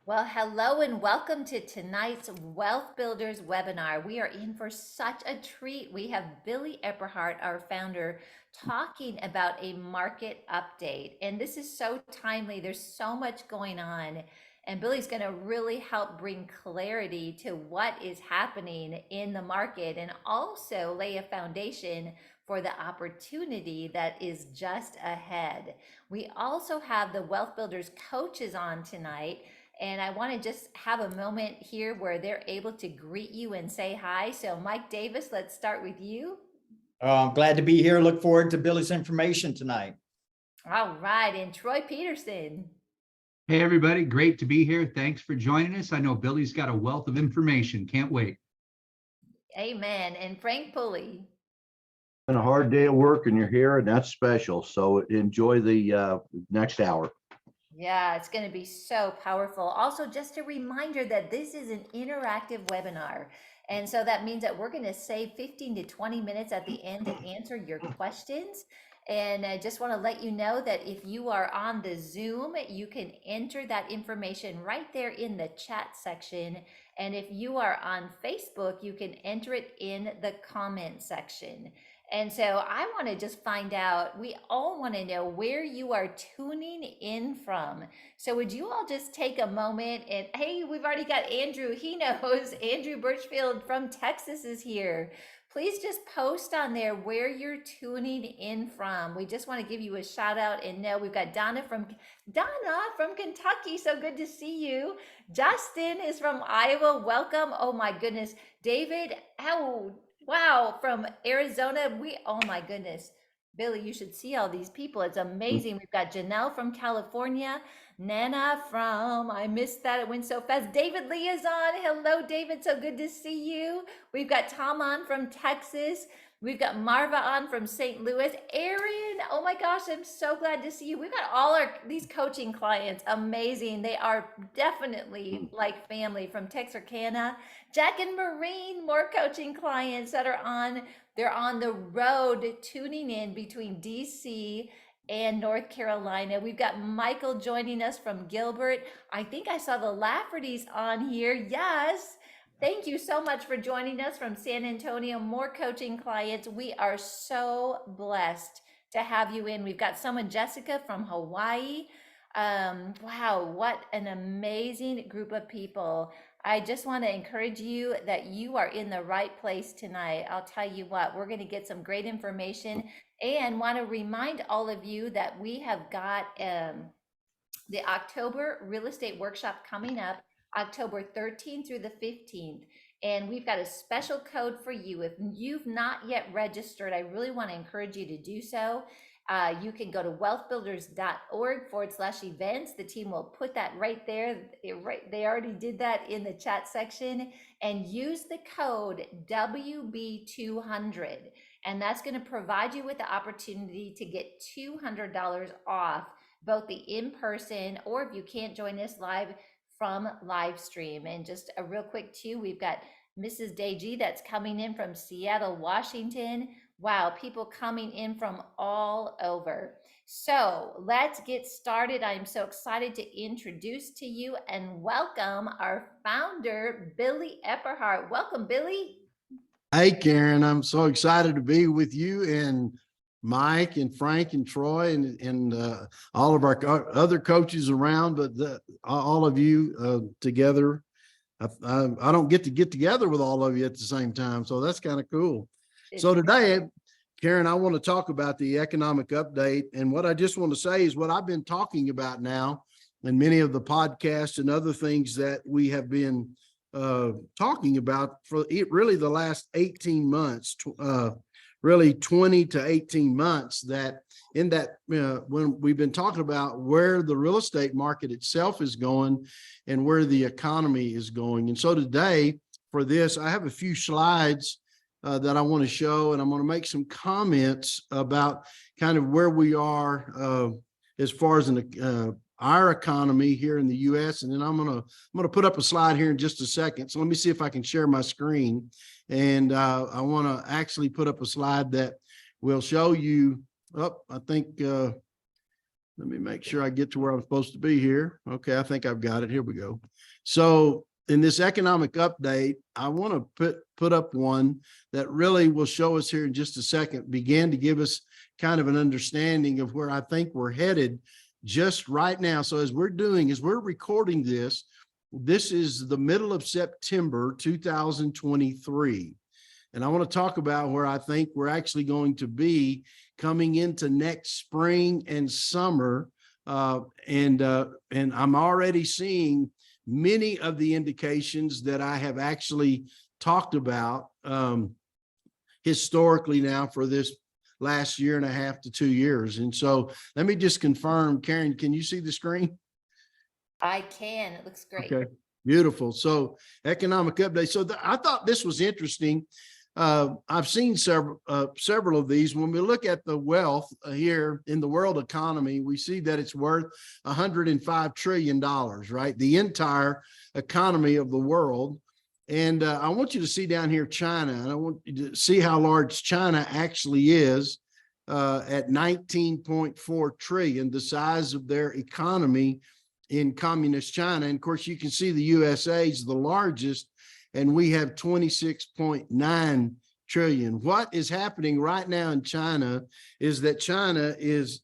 Well, hello and welcome to tonight's Wealth Builders webinar. We are in for such a treat. We have Billy Epperhart, our founder, talking about a market update. And this is so timely. There's so much going on. And Billy's going to really help bring clarity to what is happening in the market and also lay a foundation for the opportunity that is just ahead. We also have the Wealth Builders coaches on tonight. And I want to just have a moment here where they're able to greet you and say hi. So, Mike Davis, let's start with you. I'm glad to be here. Look forward to Billy's information tonight. All right. And Troy Peterson. Hey, everybody. Great to be here. Thanks for joining us. I know Billy's got a wealth of information. Can't wait. Amen. And Frank Pulley. Been a hard day at work and you're here, and that's special. So enjoy the next hour. Yeah, it's going to be so powerful. Also, just a reminder that this is an interactive webinar. And so that means that we're going to save 15 to 20 minutes at the end to answer your questions. And I just want to let you know that if you are on the Zoom, you can enter that information right there in the chat section. And if you are on Facebook, you can enter it in the comment section. And so I want to just find out, we all want to know where you are tuning in from. So would you all just take a moment and, hey, we've already got Andrew. He knows. Andrew Birchfield from Texas is here. Please just post on there where you're tuning in from. We just want to give you a shout out and know we've got Donna from Kentucky. So good to see you. Justin is from Iowa. Welcome. Oh my goodness. David, wow, from Arizona. Oh my goodness. Billy, you should see all these people. It's amazing. We've got Janelle from California, Nana from, I missed that. It went so fast. David Lee is on. Hello, David. So good to see you. We've got Tom on from Texas. We've got Marva on from St. Louis. Aaron, oh my gosh, I'm so glad to see you. We've got all these coaching clients. Amazing. They are definitely like family from Texarkana. Jack and Marine, more coaching clients that are on. They're on the road tuning in between DC and North Carolina. We've got Michael joining us from Gilbert. I think I saw the Laffertys on here. Yes. Thank you so much for joining us from San Antonio. More coaching clients. We are so blessed to have you in. We've got someone, Jessica from Hawaii. Wow, what an amazing group of people. I just want to encourage you that you are in the right place tonight. I'll tell you what, we're going to get some great information and want to remind all of you that we have got the October real estate workshop coming up, October 13th through the 15th. And we've got a special code for you. If you've not yet registered, I really want to encourage you to do so. You can go to wealthbuilders.org/events. The team will put that right there. They already did that in the chat section, and use the code WB200. And that's going to provide you with the opportunity to get $200 off both the in-person, or if you can't join us live, from live stream. And just a real quick too, we've got Mrs. Deji that's coming in from Seattle, Washington. Wow, people coming in from all over. So let's get started. I'm so excited to introduce to you and welcome our founder, Billy Epperhart. Welcome, Billy. Hey, Karen, I'm so excited to be with you and Mike and Frank and Troy and all of our other coaches around, but all of you together. I don't get together with all of you at the same time, so that's kind of cool. So today, Karen, I want to talk about the economic update, and what I just want to say is what I've been talking about now, and many of the podcasts and other things that we have been talking about for really the last 18 months, really 20 to 18 months, that in that when we've been talking about where the real estate market itself is going and where the economy is going. And so today for this, I have a few slides that I want to show, and I'm going to make some comments about kind of where we are as far as our economy here in the U.S. And then I'm going to put up a slide here in just a second. So let me see if I can share my screen. And I want to actually put up a slide that will show you. Oh, I think Let me make sure I get to where I'm supposed to be here. Okay, I think I've got it. Here we go. So in this economic update, I want to put up one that really will show us here in just a second, begin to give us kind of an understanding of where I think we're headed just right now. So as we're recording this, this is the middle of September 2023. And I want to talk about where I think we're actually going to be coming into next spring and summer. And I'm already seeing many of the indications that I have actually talked about historically now for this last year and a half to 2 years. And so let me just confirm, Karen, can you see the screen? I can. It looks great. Okay, beautiful. So economic update. So I thought this was interesting. I've seen several of these. When we look at the wealth here in the world economy, we see that it's worth $105 trillion, right? The entire economy of the world. And I want you to see down here China, and I want you to see how large China actually is at 19.4 trillion, the size of their economy in communist China. And of course, you can see the USA is the largest, and we have 26.9 trillion. What is happening right now in China is that China is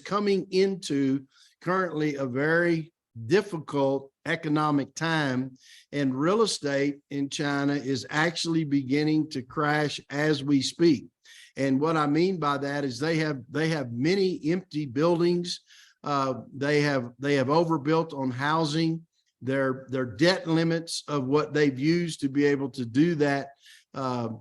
coming into currently a very difficult economic time, and real estate in China is actually beginning to crash as we speak. And what I mean by that is they have many empty buildings. They have overbuilt on housing. Their debt limits of what they've used to be able to do that,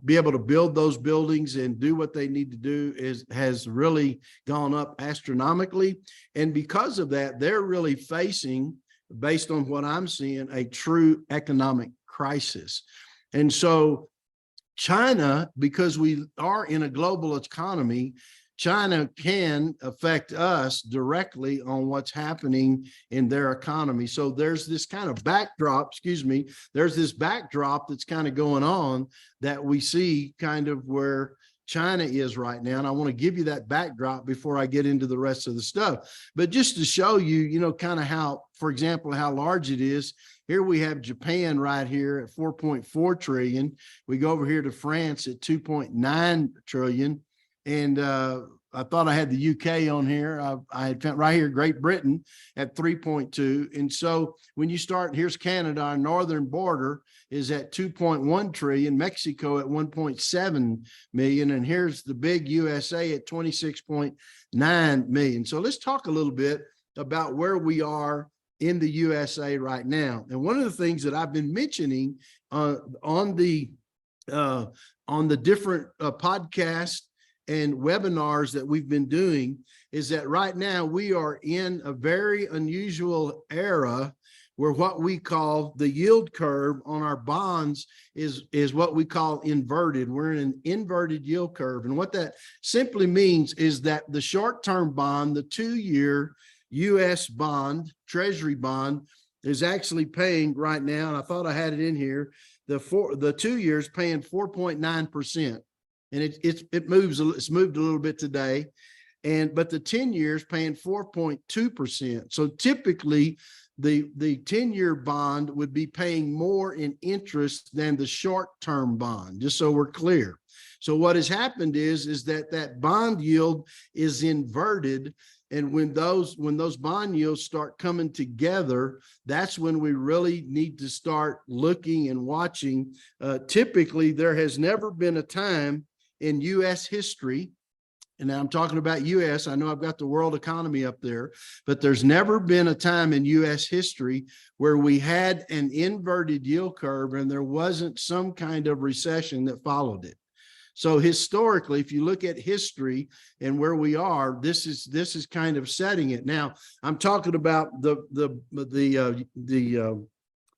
be able to build those buildings and do what they need to do has really gone up astronomically. And because of that, they're really facing, based on what I'm seeing, a true economic crisis. And so China, because we are in a global economy, China can affect us directly on what's happening in their economy. So there's this kind of backdrop, there's this backdrop that's kind of going on that we see kind of where China is right now. And I want to give you that backdrop before I get into the rest of the stuff. But just to show you, kind of how, for example, how large it is. Here we have Japan right here at 4.4 trillion. We go over here to France at 2.9 trillion. And I thought I had the UK on here. I had right here, Great Britain at 3.2. And so when you start, here's Canada, our northern border is at 2.1 trillion, Mexico at 1.7 million. And here's the big USA at 26.9 million. So let's talk a little bit about where we are in the USA right now. And one of the things that I've been mentioning on the different podcasts and webinars that we've been doing is that right now we are in a very unusual era where what we call the yield curve on our bonds is what we call inverted. We're in an inverted yield curve. And what that simply means is that the short-term bond, the 2-year US bond, Treasury bond, is actually paying right now, and I thought I had it in here, the 2 years paying 4.9%. And it's moved a little bit today, but the 10 years paying 4.2%. So typically the 10-year bond would be paying more in interest than the short-term bond, just so we're clear. So what has happened is that bond yield is inverted. And when those bond yields start coming together, that's when we really need to start looking and watching. Typically, there has never been a time in U.S. history, and now I'm talking about U.S., I know I've got the world economy up there, but there's never been a time in U.S. history where we had an inverted yield curve and there wasn't some kind of recession that followed it. So historically, if you look at history and where we are, this is kind of setting it. Now, I'm talking about the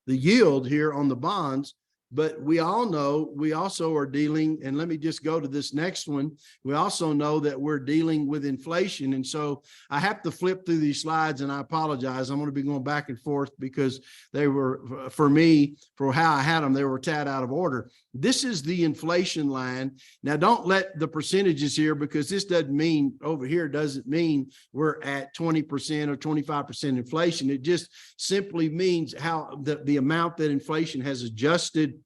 yield here on the bonds. But we all know, we also are dealing, and let me just go to this next one. We also know that we're dealing with inflation. And so I have to flip through these slides, and I apologize. I'm going to be going back and forth because they were, for me, for how I had them, they were a tad out of order. This is the inflation line. Now, don't let the percentages here, because this doesn't mean over here doesn't mean we're at 20% or 25% inflation. It just simply means how the amount that inflation has adjusted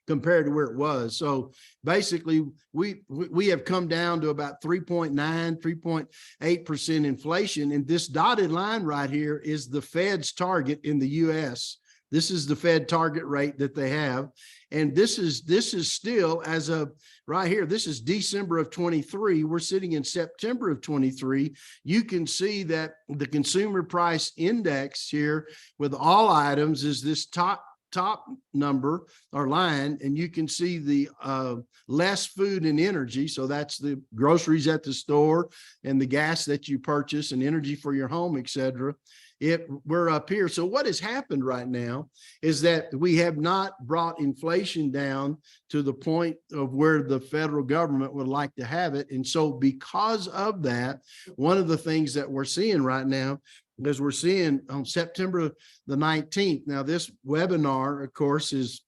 compared to where it was. So basically, we have come down to about 3.9, 3.8% inflation. And this dotted line right here is the Fed's target in the US. This is the Fed target rate that they have. And this is still, as of right here, this is December of 23. We're sitting in September of 23. You can see that the consumer price index here with all items is this top number or line, and you can see the less food and energy. So that's the groceries at the store and the gas that you purchase and energy for your home, etc. We're up here. So what has happened right now is that we have not brought inflation down to the point of where the federal government would like to have it. And so because of that, one of the things that we're seeing right now, as we're seeing on September the 19th. Now, this webinar, of course, is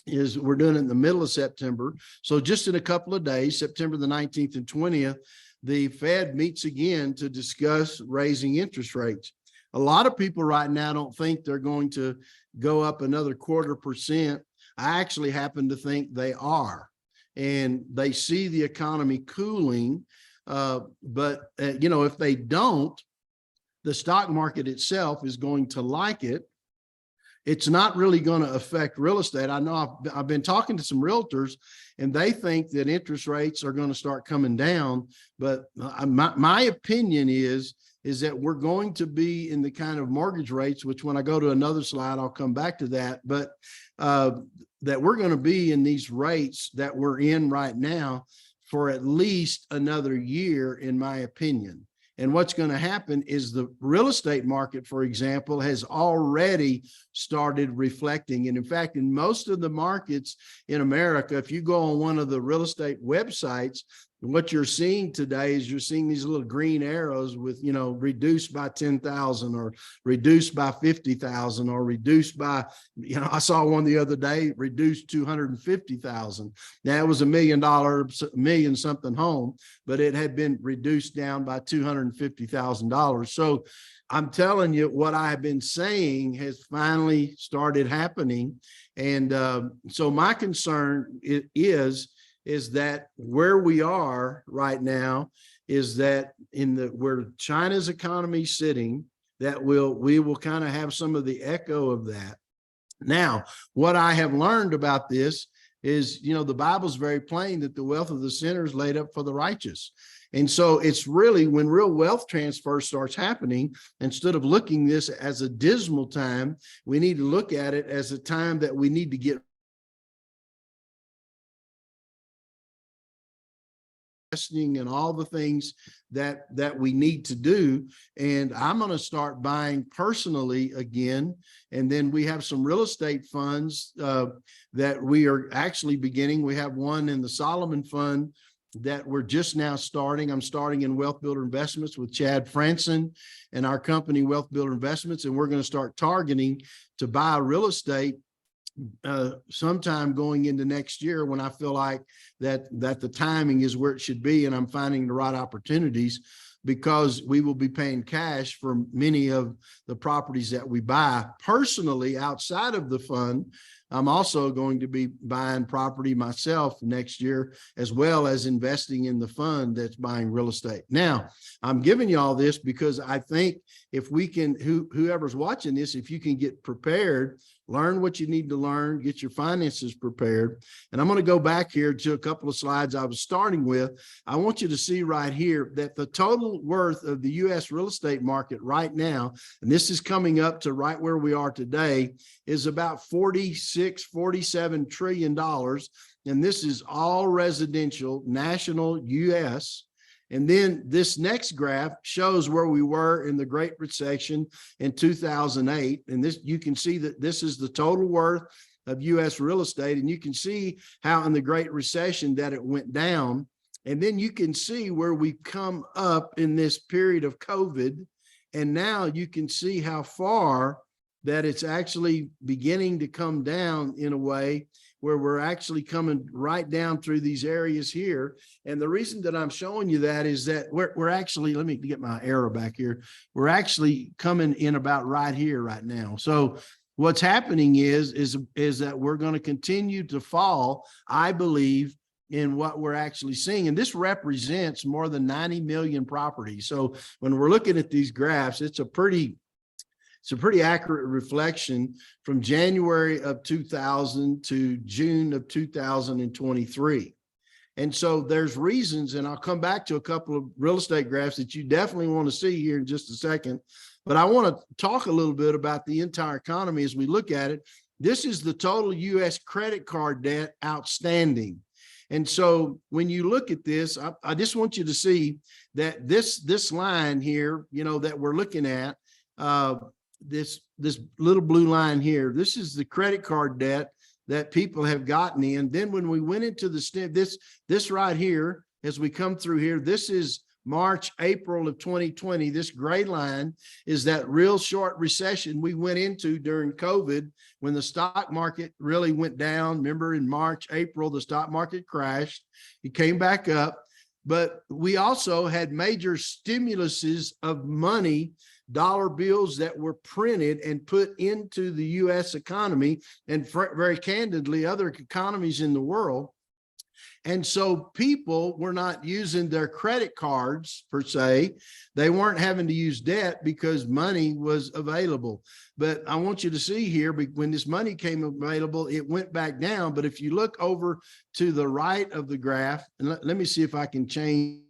we're doing it in the middle of September. So just in a couple of days, September the 19th and 20th, the Fed meets again to discuss raising interest rates. A lot of people right now don't think they're going to go up another 0.25%. I actually happen to think they are, and they see the economy cooling. But if they don't, the stock market itself is going to like it. It's not really going to affect real estate. I know I've been talking to some realtors, and they think that interest rates are going to start coming down. But my opinion is that we're going to be in the kind of mortgage rates, which when I go to another slide, I'll come back to that. But that we're going to be in these rates that we're in right now for at least another year, in my opinion. And what's going to happen is the real estate market, for example, has already started reflecting. And in fact, in most of the markets in America, if you go on one of the real estate websites, what you're seeing today is you're seeing these little green arrows with, reduced by 10,000 or reduced by 50,000 or reduced by, I saw one the other day, reduced 250,000. Now it was $1 million something home, but it had been reduced down by $250,000. So I'm telling you, what I've been saying has finally started happening. And so my concern is that where we are right now is that where China's economy is sitting, that we will kind of have some of the echo of that. Now, what I have learned about this is, the Bible's very plain that the wealth of the sinner is laid up for the righteous. And so it's really when real wealth transfer starts happening, instead of looking this as a dismal time, we need to look at it as a time that we need to get and all the things that we need to do. And I'm going to start buying personally again. And then we have some real estate funds that we are actually beginning. We have one in the Solomon Fund that we're just now starting. I'm starting in Wealth Builder Investments with Chad Franson and our company Wealth Builder Investments. And we're going to start targeting to buy real estate sometime going into next year, when I feel like that the timing is where it should be and I'm finding the right opportunities, because we will be paying cash for many of the properties that we buy. Personally, outside of the fund, I'm also going to be buying property myself next year, as well as investing in the fund that's buying real estate. Now, I'm giving you all this because I think if we can, whoever's watching this, if you can get prepared, learn what you need to learn, get your finances prepared. And I'm going to go back here to a couple of slides I was starting with. I want you to see right here that the total worth of the U.S. real estate market right now, and this is coming up to right where we are today, is about $47 trillion. And this is all residential, national, U.S. And then this next graph shows where we were in the Great Recession in 2008. And this, you can see that this is the total worth of U.S. real estate. And you can see how in the Great Recession that it went down. And then you can see where we've come up in this period of COVID. And now you can see how far that it's actually beginning to come down in a way where we're actually coming right down through these areas here. And the reason that I'm showing you that is that we're actually, let me get my arrow back here. We're actually coming in about right here right now. So what's happening is that we're going to continue to fall, I believe, in what we're actually seeing. And this represents more than 90 million properties. So when we're looking at these graphs, it's a pretty accurate reflection from January of 2000 to June of 2023. And so there's reasons, and I'll come back to a couple of real estate graphs that you definitely want to see here in just a second. But I want to talk a little bit about the entire economy as we look at it. This is the total U.S. credit card debt outstanding. And so when you look at this, I just want you to see that this line here, that we're looking at, this little blue line here, this is the credit card debt that people have gotten in. Then when we went into this right here, as we come through here, this is March, April of 2020. This gray line is that real short recession we went into during COVID when the stock market really went down. Remember, in March, April, the stock market crashed. It came back up. But we also had major stimuluses of money, dollar bills that were printed and put into the U.S. economy and very candidly other economies in the world. And so people were not using their credit cards per se. They weren't having to use debt because money was available. But I want you to see here, when this money came available, it went back down. But if you look over to the right of the graph, and let me see if I can change.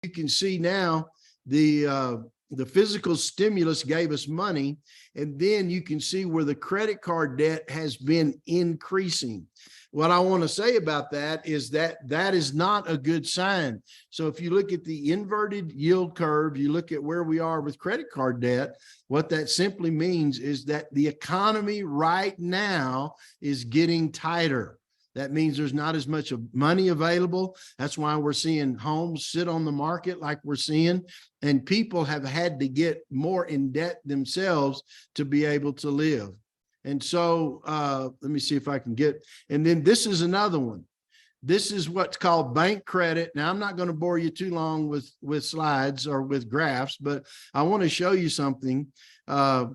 You can see now the physical stimulus gave us money, and then you can see where the credit card debt has been increasing. What I want to say about that is that is not a good sign. So if you look at the inverted yield curve, you look at where we are with credit card debt, what that simply means is that the economy right now is getting tighter. That means there's not as much money available. That's why we're seeing homes sit on the market like we're seeing, and people have had to get more in debt themselves to be able to live. And so let me see if I can get, and then this is another one. This is what's called bank credit. Now, I'm not going to bore you too long with slides or with graphs, but I want to show you something. As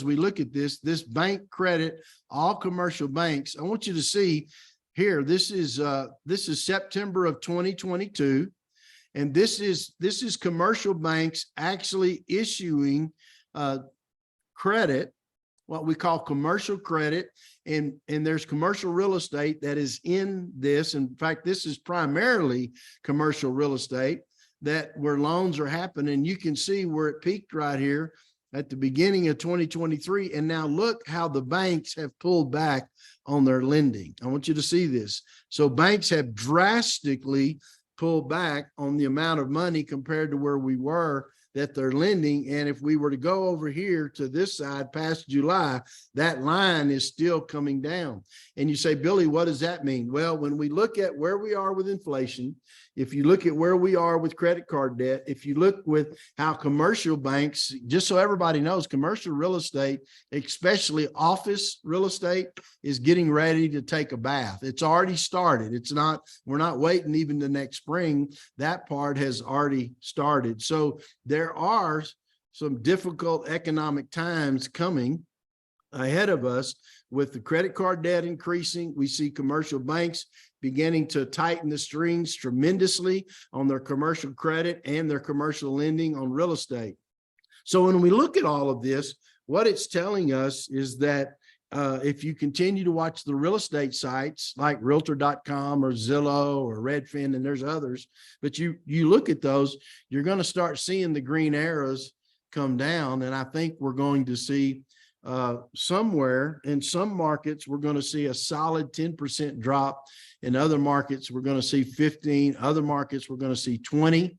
we look at this bank credit, all commercial banks, I want you to see here, this is September of 2022. And this is commercial banks actually issuing credit, what we call commercial credit. And there's commercial real estate that is in this. In fact, this is primarily commercial real estate where loans are happening. You can see where it peaked right here at the beginning of 2023. And now look how the banks have pulled back on their lending. I want you to see this. So banks have drastically pulled back on the amount of money compared to where we were that they're lending. And if we were to go over here to this side past July, that line is still coming down. And you say, Billy, what does that mean? Well, when we look at where we are with inflation, if you look at where we are with credit card debt, if you look with how commercial banks, just so everybody knows, commercial real estate, especially office real estate, is getting ready to take a bath. It's already started. We're not waiting even the next spring. That part has already started. So there are some difficult economic times coming ahead of us with the credit card debt increasing. We see commercial banks beginning to tighten the strings tremendously on their commercial credit and their commercial lending on real estate. So when we look at all of this, what it's telling us is that if you continue to watch the real estate sites like realtor.com or Zillow or Redfin, and there's others, but you look at those, you're going to start seeing the green arrows come down. And I think we're going to see somewhere in some markets, we're going to see a solid 10% drop. In other markets, we're going to see 15. Other markets, we're going to see 20.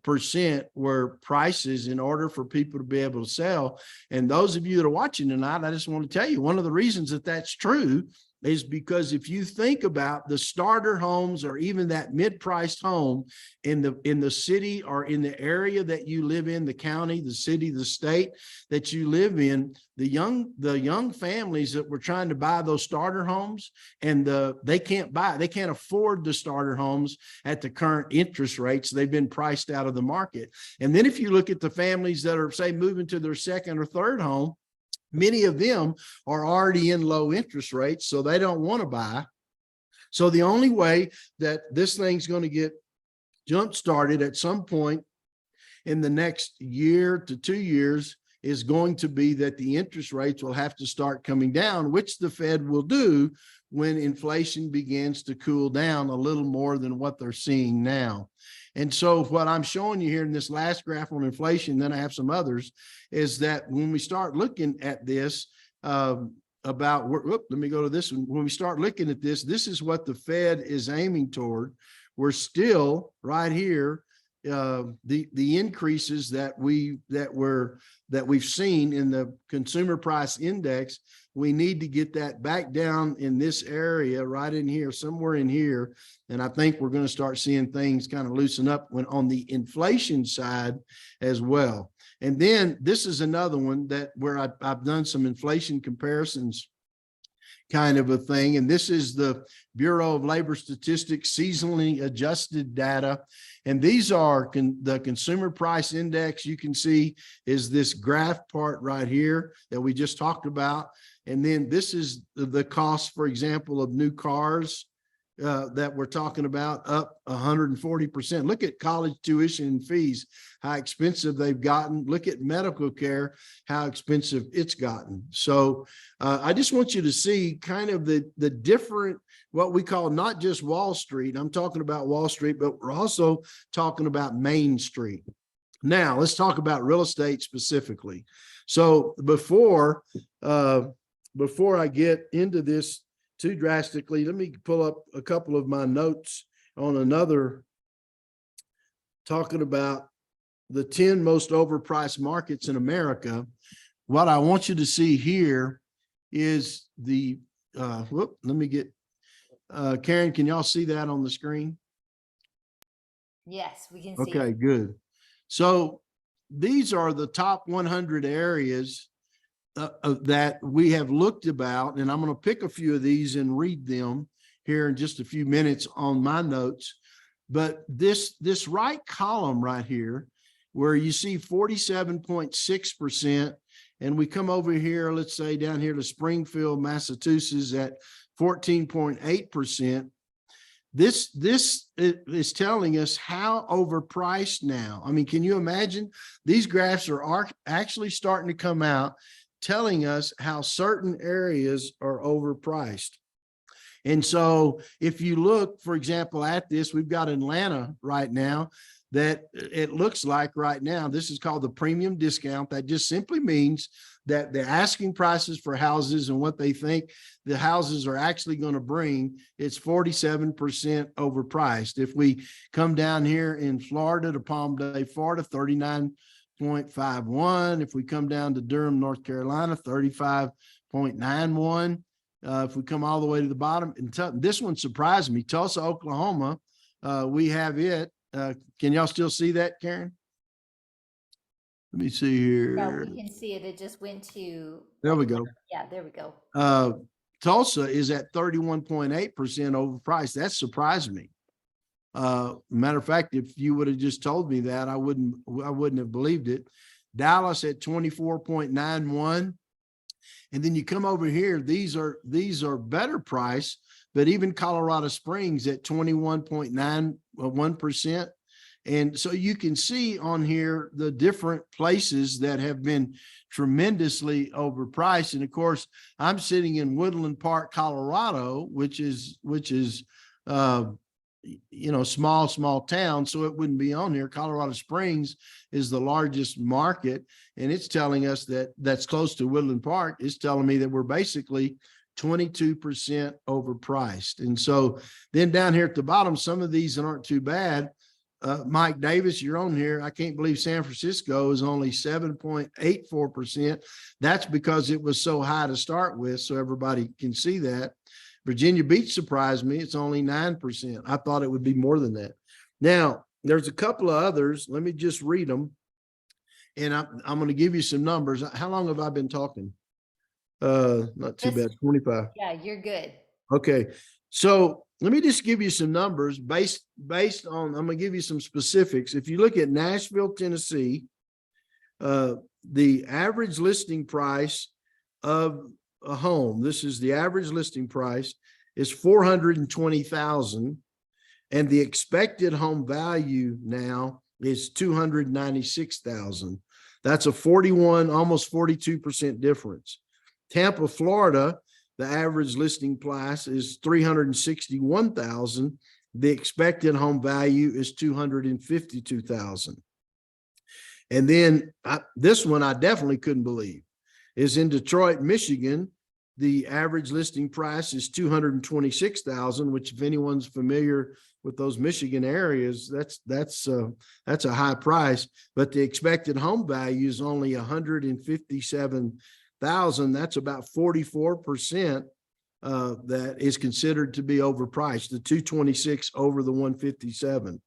percent were prices in order for people to be able to sell. And those of you that are watching tonight, I just want to tell you, one of the reasons that that's true is because if you think about the starter homes or even that mid-priced home in the city or in the area that you live in, the county, the city, the state that you live in, the young families that were trying to buy those starter homes and they can't afford the starter homes at the current interest rates. They've been priced out of the market. And then if you look at the families that are, say, moving to their second or third home, many of them are already in low interest rates, so they don't want to buy. So the only way that this thing's going to get jump started at some point in the next year to 2 years is going to be that the interest rates will have to start coming down, which the Fed will do when inflation begins to cool down a little more than what they're seeing now. And so what I'm showing you here in this last graph on inflation, then I have some others, is that when we start looking at this, let me go to this one. When we start looking at this, this is what the Fed is aiming toward. We're still right here. The increases that we've seen in the consumer price index, we need to get that back down in this area, right in here, somewhere in here. And I think we're going to start seeing things kind of loosen up when on the inflation side as well. And then this is another one where I've done some inflation comparisons kind of a thing. And this is the Bureau of Labor Statistics seasonally adjusted data. And these are the consumer price index. You can see is this graph part right here that we just talked about. And then this is the cost, for example, of new cars that we're talking about, up 140%. Look at college tuition and fees, how expensive they've gotten. Look at medical care, how expensive it's gotten. So I just want you to see kind of the different, what we call not just Wall Street. I'm talking about Wall Street, but we're also talking about Main Street. Now let's talk about real estate specifically. So before I get into this too drastically, let me pull up a couple of my notes on another, talking about the 10 most overpriced markets in America. What I want you to see here is the, let me get, Karen, can y'all see that on the screen? Yes, we can see. Okay, good. So these are the top 100 areas that we have looked about, and I'm going to pick a few of these and read them here in just a few minutes on my notes. But this right column right here, where you see 47.6%, and we come over here, let's say down here to Springfield, Massachusetts at 14.8%. This is telling us how overpriced now. I mean, can you imagine? These graphs are actually starting to come out telling us how certain areas are overpriced. And so if you look, for example, at this, we've got Atlanta right now that it looks like right now, this is called the premium discount. That just simply means that the asking prices for houses and what they think the houses are actually going to bring, it's 47% overpriced. If we come down here in Florida to Palm Bay, Florida, 39.51. If we come down to Durham, North Carolina, 35.91. If we come all the way to the bottom, and this one surprised me, Tulsa, Oklahoma, we have it. Can y'all still see that, Karen? Let me see here. Yeah, we can see it. It just went to. There we go. Yeah, there we go. Tulsa is at 31.8% overpriced. That surprised me. Matter of fact, if you would have just told me that, I wouldn't have believed it. Dallas at 24.91. And then you come over here, these are better price, but even Colorado Springs at 21.91%. And so you can see on here the different places that have been tremendously overpriced. And of course, I'm sitting in Woodland Park, Colorado, which is small town, so it wouldn't be on here. Colorado Springs is the largest market, and it's telling us that's close to Woodland Park. It's telling me that we're basically 22% overpriced. And so then down here at the bottom, some of these aren't too bad. Mike Davis, you're on here. I can't believe San Francisco is only 7.84%. That's because it was so high to start with, so everybody can see that. Virginia Beach surprised me. It's only 9%. I thought it would be more than that. Now, there's a couple of others. Let me just read them. And I'm going to give you some numbers. How long have I been talking? Not too bad, 25. Yeah, you're good. Okay. So let me just give you some numbers based on, I'm going to give you some specifics. If you look at Nashville, Tennessee, the average listing price of a home, this is the average listing price, is $420,000, and the expected home value now is $296,000. That's a 41, almost 42% difference. Tampa, Florida, the average listing price is $361,000. The expected home value is $252,000. And then this one I definitely couldn't believe is in Detroit, Michigan. The average listing price is $226,000, which if anyone's familiar with those Michigan areas, that's a high price, but the expected home value is only $157,000. That's about 44% that is considered to be overpriced, the 226 over the 157.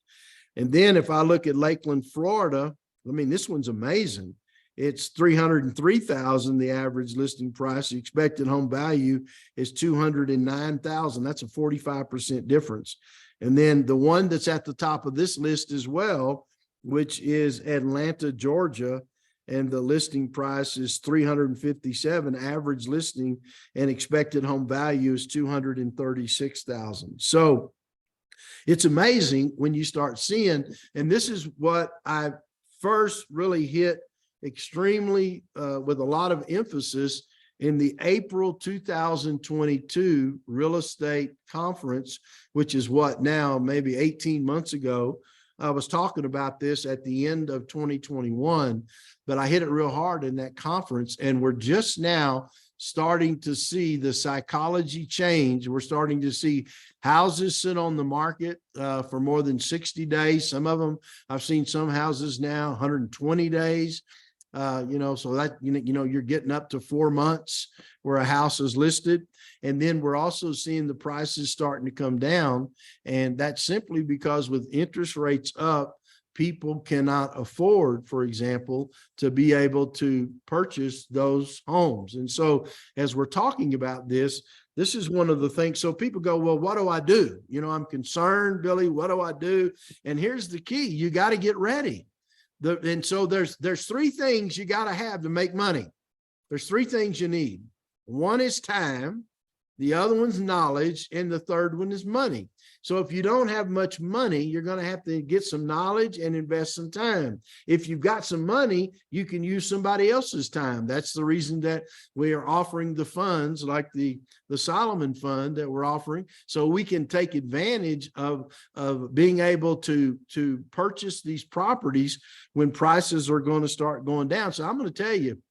And then if I look at Lakeland, Florida, I mean, this one's amazing. It's $303,000, the average listing price. The expected home value is $209,000. That's a 45% difference. And then the one that's at the top of this list as well, which is Atlanta, Georgia, and the listing price is $357,000, average listing, and expected home value is $236,000. So it's amazing when you start seeing, and this is what I first really hit extremely with a lot of emphasis in the April 2022 real estate conference, which is what now, maybe 18 months ago. I was talking about this at the end of 2021, but I hit it real hard in that conference, and we're just now starting to see the psychology change. We're starting to see houses sit on the market for more than 60 days. Some of them, I've seen some houses now 120 days. So that, you're getting up to 4 months where a house is listed. And then we're also seeing the prices starting to come down. And that's simply because with interest rates up, people cannot afford, for example, to be able to purchase those homes. And so as we're talking about this is one of the things. So people go, well, what do I do? I'm concerned, Billy, what do I do? And here's the key. You got to get ready. And so there's 3 things you got to have to make money. There's 3 things you need. One is time, the other one's knowledge, and the third one is money. So if you don't have much money, you're going to have to get some knowledge and invest some time. If you've got some money, you can use somebody else's time. That's the reason that we are offering the funds like the Solomon Fund that we're offering, so we can take advantage of being able to purchase these properties when prices are going to start going down. So I'm going to tell you,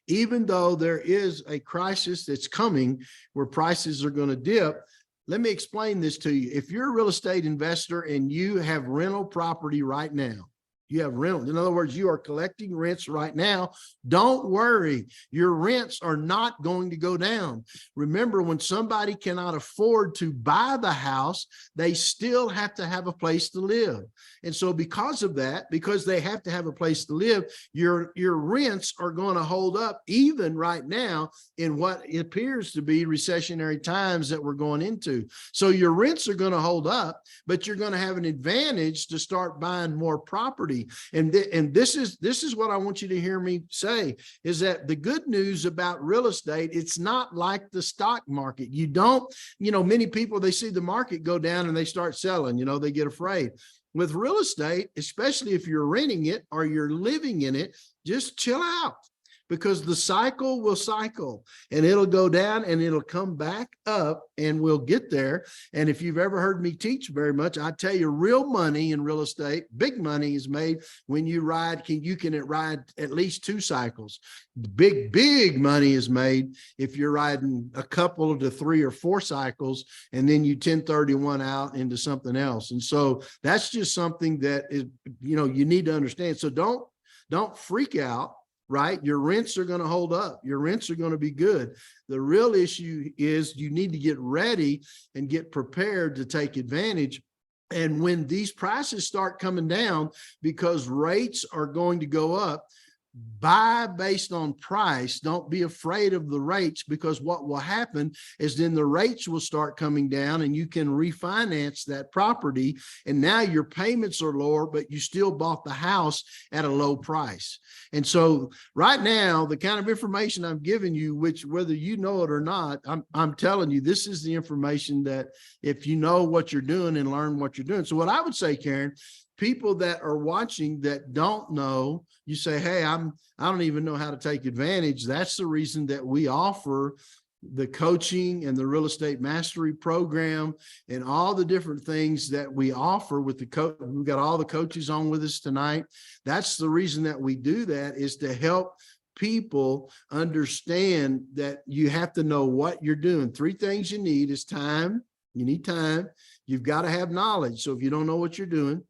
even though there is a crisis that's coming where prices are going to dip, let me explain this to you. If you're a real estate investor and you have rental property right now, you have rental. In other words, you are collecting rents right now. Don't worry. Your rents are not going to go down. Remember, when somebody cannot afford to buy the house, they still have to have a place to live. And so because of that, because they have to have a place to live, your rents are going to hold up even right now in what appears to be recessionary times that we're going into. So your rents are going to hold up, but you're going to have an advantage to start buying more property. And this is what I want you to hear me say, is that the good news about real estate, it's not like the stock market. You don't, many people, they see the market go down and they start selling, they get afraid. With real estate, especially if you're renting it or you're living in it, just chill out. because the cycle will cycle and it'll go down and it'll come back up and we'll get there. And if you've ever heard me teach very much, I tell you, real money in real estate, big money is made when you ride at least 2 cycles. Big money is made if you're riding a couple to 3 or 4 cycles, and then you 1031 out into something else. And so that's just something that is, you need to understand. So don't freak out, right? Your rents are going to hold up. Your rents are going to be good. The real issue is you need to get ready and get prepared to take advantage. And when these prices start coming down, because rates are going to go up, buy based on price. Don't be afraid of the rates, because what will happen is then the rates will start coming down and you can refinance that property. And now your payments are lower, but you still bought the house at a low price. And so right now, the kind of information I'm giving you, which whether you know it or not, I'm telling you, this is the information that if you know what you're doing and learn what you're doing. So what I would say, Karen, people that are watching that don't know, you say, hey, I don't even know how to take advantage. That's the reason that we offer the coaching and the real estate mastery program and all the different things that we offer with the coach. We've got all the coaches on with us tonight. That's the reason that we do that, is to help people understand that you have to know what you're doing. 3 things you need is time. You need time. You've got to have knowledge. So if you don't know what you're doing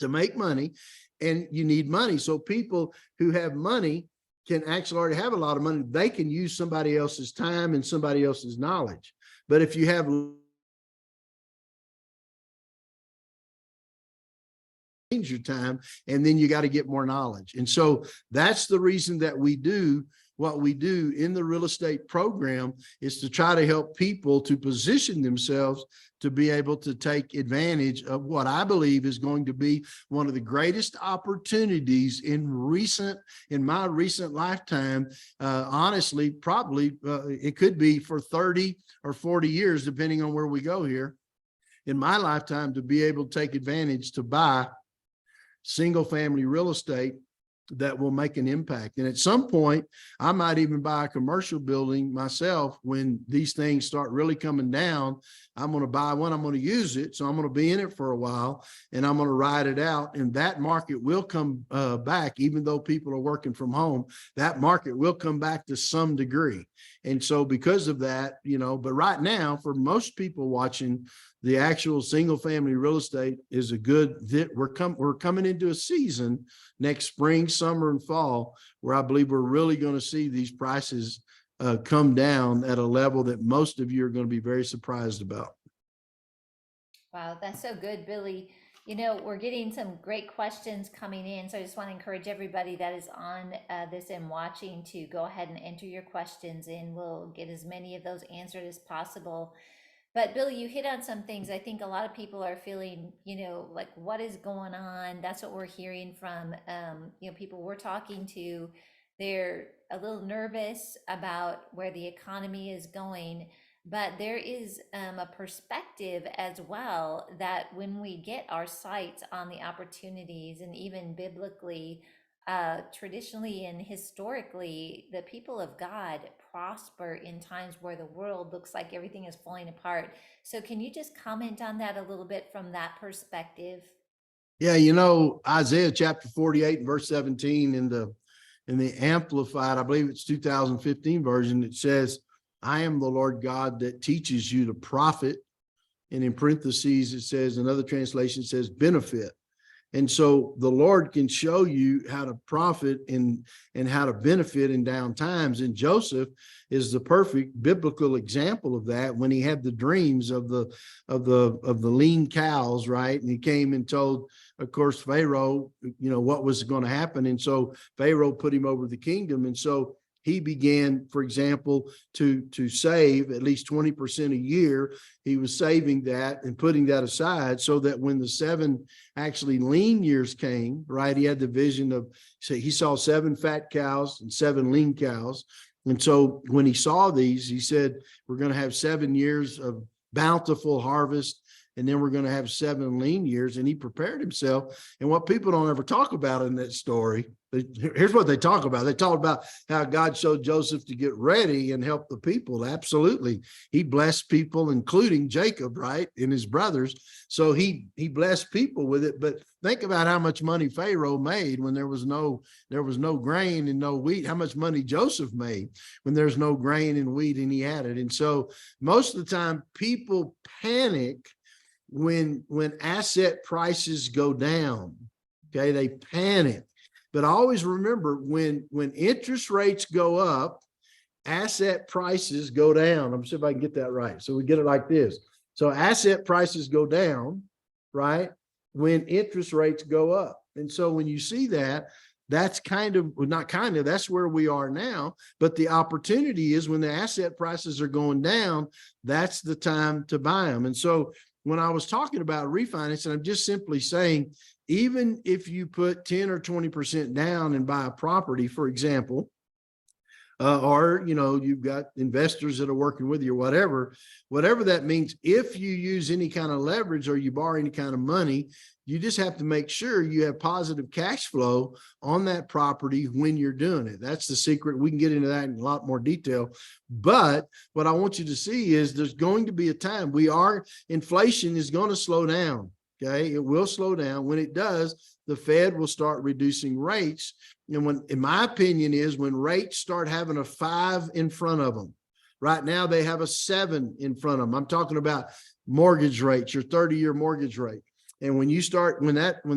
to make money, and you need money. So people who have money can actually already have a lot of money. They can use somebody else's time and somebody else's knowledge. But if you have your time, and then you got to get more knowledge. And so that's the reason that we do what we do in the real estate program, is to try to help people to position themselves to be able to take advantage of what I believe is going to be one of the greatest opportunities in my recent lifetime. Honestly, probably it could be for 30 or 40 years, depending on where we go here in my lifetime, to be able to take advantage to buy single family real estate that will make an impact. And at some point, I might even buy a commercial building myself when these things start really coming down. I'm going to buy one, I'm going to use it. So I'm going to be in it for a while and I'm going to ride it out. And that market will come back, even though people are working from home, that market will come back to some degree. And so because of that, but right now, for most people watching, the actual single family real estate is a good, we're coming into a season next spring, summer, and fall, where I believe we're really going to see these prices come down at a level that most of you are going to be very surprised about. Wow, that's so good, Billy. We're getting some great questions coming in. So I just want to encourage everybody that is on this and watching to go ahead and enter your questions in. We'll get as many of those answered as possible. But Billy, you hit on some things. I think a lot of people are feeling, like what is going on? That's what we're hearing from, people we're talking to. They're a little nervous about where the economy is going, but there is a perspective as well that when we get our sights on the opportunities, and even biblically, traditionally and historically, the people of God prosper in times where the world looks like everything is falling apart. So can you just comment on that a little bit from that perspective? Yeah, Isaiah chapter 48 verse 17 in the Amplified, I believe it's 2015 version, it says, I am the Lord God that teaches you to profit. And in parentheses, it says, another translation says benefit. And so the Lord can show you how to profit and how to benefit in down times. And Joseph is the perfect biblical example of that, when he had the dreams of the lean cows, right? And he came and told, of course, Pharaoh, what was going to happen. And so Pharaoh put him over the kingdom. And so he began, for example, to save at least 20% a year. He was saving that and putting that aside so that when the 7 actually lean years came, right, he had the vision of, he saw 7 fat cows and 7 lean cows. And so when he saw these, he said, we're going to have 7 years of bountiful harvest and then we're going to have 7 lean years. And he prepared himself. And what people don't ever talk about in that story, here's what they talk about. They talk about how God showed Joseph to get ready and help the people. Absolutely. He blessed people, including Jacob, right? And his brothers. So he blessed people with it. But think about how much money Pharaoh made when there was no grain and no wheat. How much money Joseph made when there's no grain and wheat and he had it. And so most of the time people panic when asset prices go down. Okay, they panic. But always remember, when interest rates go up, asset prices go down. I'm gonna see if I can get that right. So we get it like this. So asset prices go down, right, when interest rates go up. And so when you see that, that's that's where we are now. But the opportunity is when the asset prices are going down, that's the time to buy them. And so when I was talking about refinancing, I'm just simply saying, even if you put 10 or 20% down and buy a property, for example, or, you've got investors that are working with you or whatever that means, if you use any kind of leverage or you borrow any kind of money, you just have to make sure you have positive cash flow on that property when you're doing it. That's the secret. We can get into that in a lot more detail. But what I want you to see is there's going to be a time inflation is going to slow down. Okay, it will slow down. When it does, the Fed will start reducing rates. And in my opinion, when rates start having a 5 in front of them. Right now, they have a 7 in front of them. I'm talking about mortgage rates, your 30-year mortgage rate. And when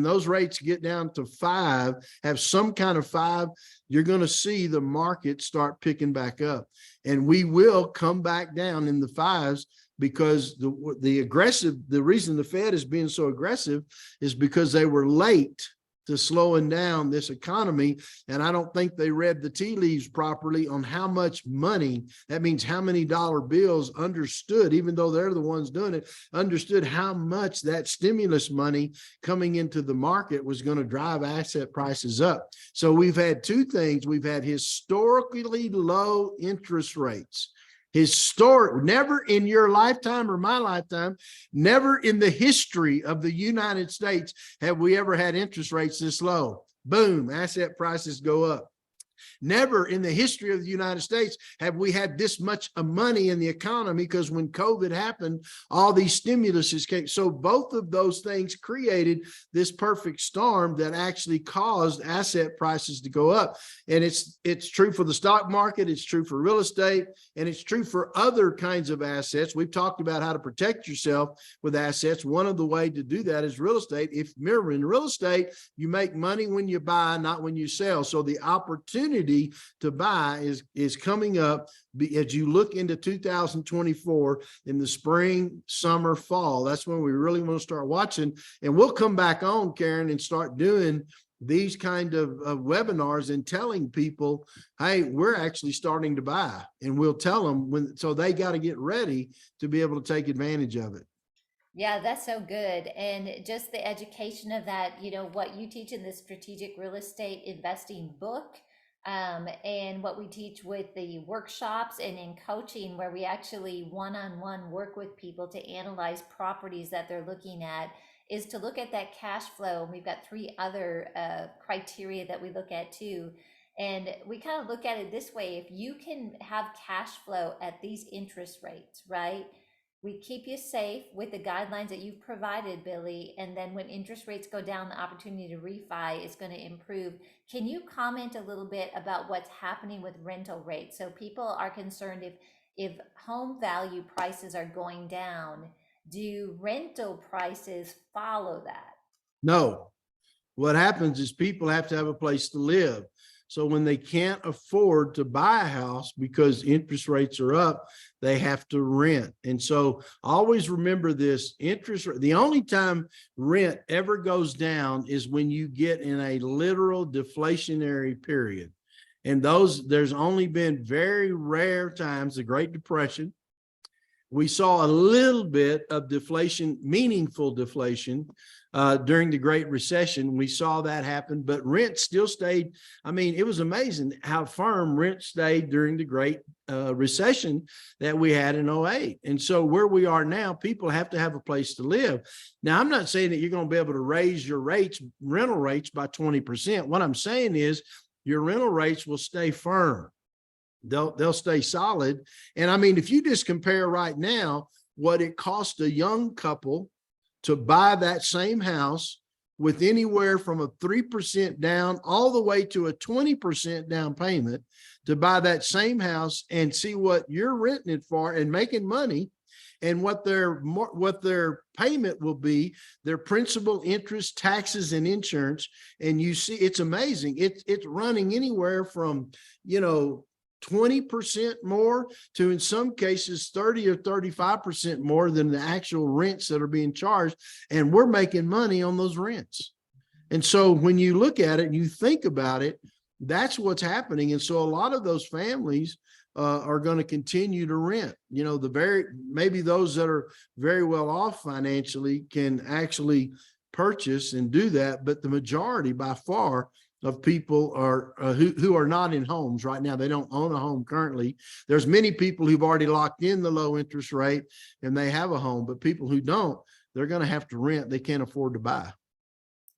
those rates get down to 5, have some kind of 5, you're going to see the market start picking back up. And we will come back down in the 5s. Because the reason the Fed is being so aggressive is because they were late to slowing down this economy. And I don't think they read the tea leaves properly on how much money, that means how many dollar bills, understood, even though they're the ones doing it, understood how much that stimulus money coming into the market was going to drive asset prices up. So we've had 2 things. We've had historically low interest rates. Never in your lifetime or my lifetime, never in the history of the United States have we ever had interest rates this low. Boom, asset prices go up. Never in the history of the United States have we had this much money in the economy, because when COVID happened, all these stimuluses came. So both of those things created this perfect storm that actually caused asset prices to go up. And it's true for the stock market, it's true for real estate, and it's true for other kinds of assets. We've talked about how to protect yourself with assets. One of the ways to do that is real estate. Remember, in real estate, you make money when you buy, not when you sell. So the opportunity to buy is coming up as you look into 2024 in the spring, summer, fall. That's when we really want to start watching. And we'll come back on, Karen, and start doing these kind of webinars and telling people, hey, we're actually starting to buy, and we'll tell them so they got to get ready to be able to take advantage of it. Yeah, that's so good. And just the education of that, what you teach in the strategic real estate investing book, and what we teach with the workshops and in coaching, where we actually one-on-one work with people to analyze properties that they're looking at, is to look at that cash flow. And we've got 3 other criteria that we look at too. And we kind of look at it this way: if you can have cash flow at these interest rates, right? We keep you safe with the guidelines that you've provided, Billy. And then when interest rates go down, the opportunity to refi is going to improve. Can you comment a little bit about what's happening with rental rates? So people are concerned if home value prices are going down, do rental prices follow that? No. What happens is people have to have a place to live. So when they can't afford to buy a house because interest rates are up, they have to rent. And so always remember this: the only time rent ever goes down is when you get in a literal deflationary period. And there's only been very rare times, the Great Depression, we saw a little bit of deflation, meaningful deflation during the Great Recession. We saw that happen, but rent still stayed. I mean, it was amazing how firm rent stayed during the Great Recession that we had in 08. And so where we are now, people have to have a place to live. Now, I'm not saying that you're going to be able to raise your rates, rental rates by 20%. What I'm saying is your rental rates will stay firm. They'll stay solid. And I mean, if you just compare right now what it costs a young couple to buy that same house with anywhere from a 3% down all the way to a 20% down payment to buy that same house and see what you're renting it for and making money, and what their payment will be, their principal, interest, taxes, and insurance. And you see, it's amazing. It's running anywhere from, 20% more to, in some cases, 30 or 35% more than the actual rents that are being charged. And we're making money on those rents. And so when you look at it and you think about it, that's what's happening. And so a lot of those families are going to continue to rent. Maybe those that are very well off financially can actually purchase and do that. But the majority by far of people are who are not in homes right now. They don't own a home currently. There's many people who've already locked in the low interest rate and they have a home, but people who don't, they're going to have to rent. They can't afford to buy.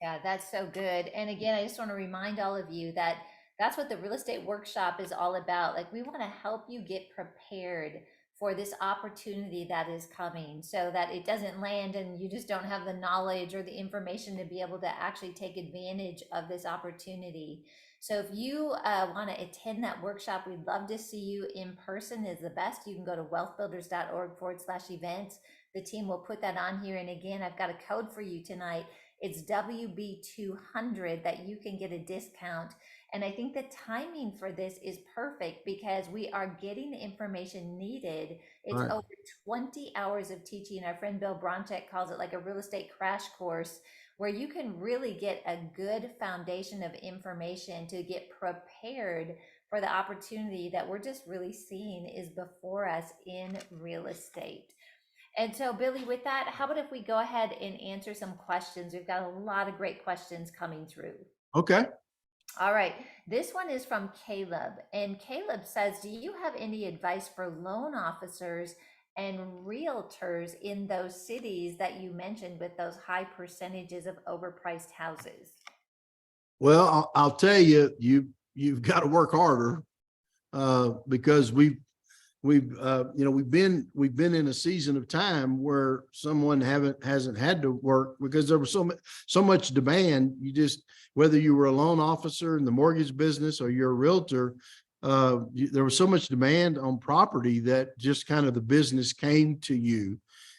Yeah, that's so good. And again, I just want to remind all of you that that's what the real estate workshop is all about. Like, we want to help you get prepared for this opportunity that is coming, so that it doesn't land and you just don't have the knowledge or the information to be able to actually take advantage of this opportunity. So if you want to attend that workshop, we'd love to see you in person. Is the best. You can go to wealthbuilders.org/events. The team will put that on here. And again, I've got a code for you tonight. It's WB200 that you can get a discount. And I think the timing for this is perfect because we are getting the information needed. It's Right. over 20 hours of teaching. Our friend Bill Bronchek calls it like a real estate crash course, where you can really get a good foundation of information to get prepared for the opportunity that we're just really seeing is before us in real estate. And so, Billy, with that, how about if we go ahead and answer some questions? We've got a lot of great questions coming through. Okay. All right. This one is from Caleb. And Caleb says, do you have any advice for loan officers and realtors in those cities that you mentioned with those high percentages of overpriced houses? Well, I'll tell you, you've got to work harder because we've been in a season of time where someone hasn't had to work because there was so much demand. Whether you were a loan officer in the mortgage business or you're a realtor, there was so much demand on property that just kind of the business came to you.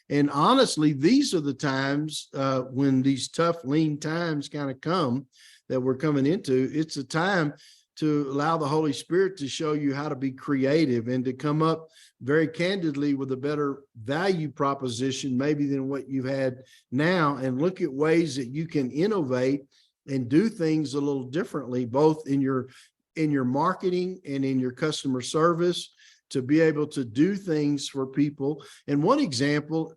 And honestly, these are the times when these tough, lean times kind of come that we're coming into. It's a time to allow the Holy Spirit to show you how to be creative and to come up very candidly with a better value proposition, maybe than what you've had now, and look at ways that you can innovate and do things a little differently, both in your marketing and in your customer service, to be able to do things for people. And one example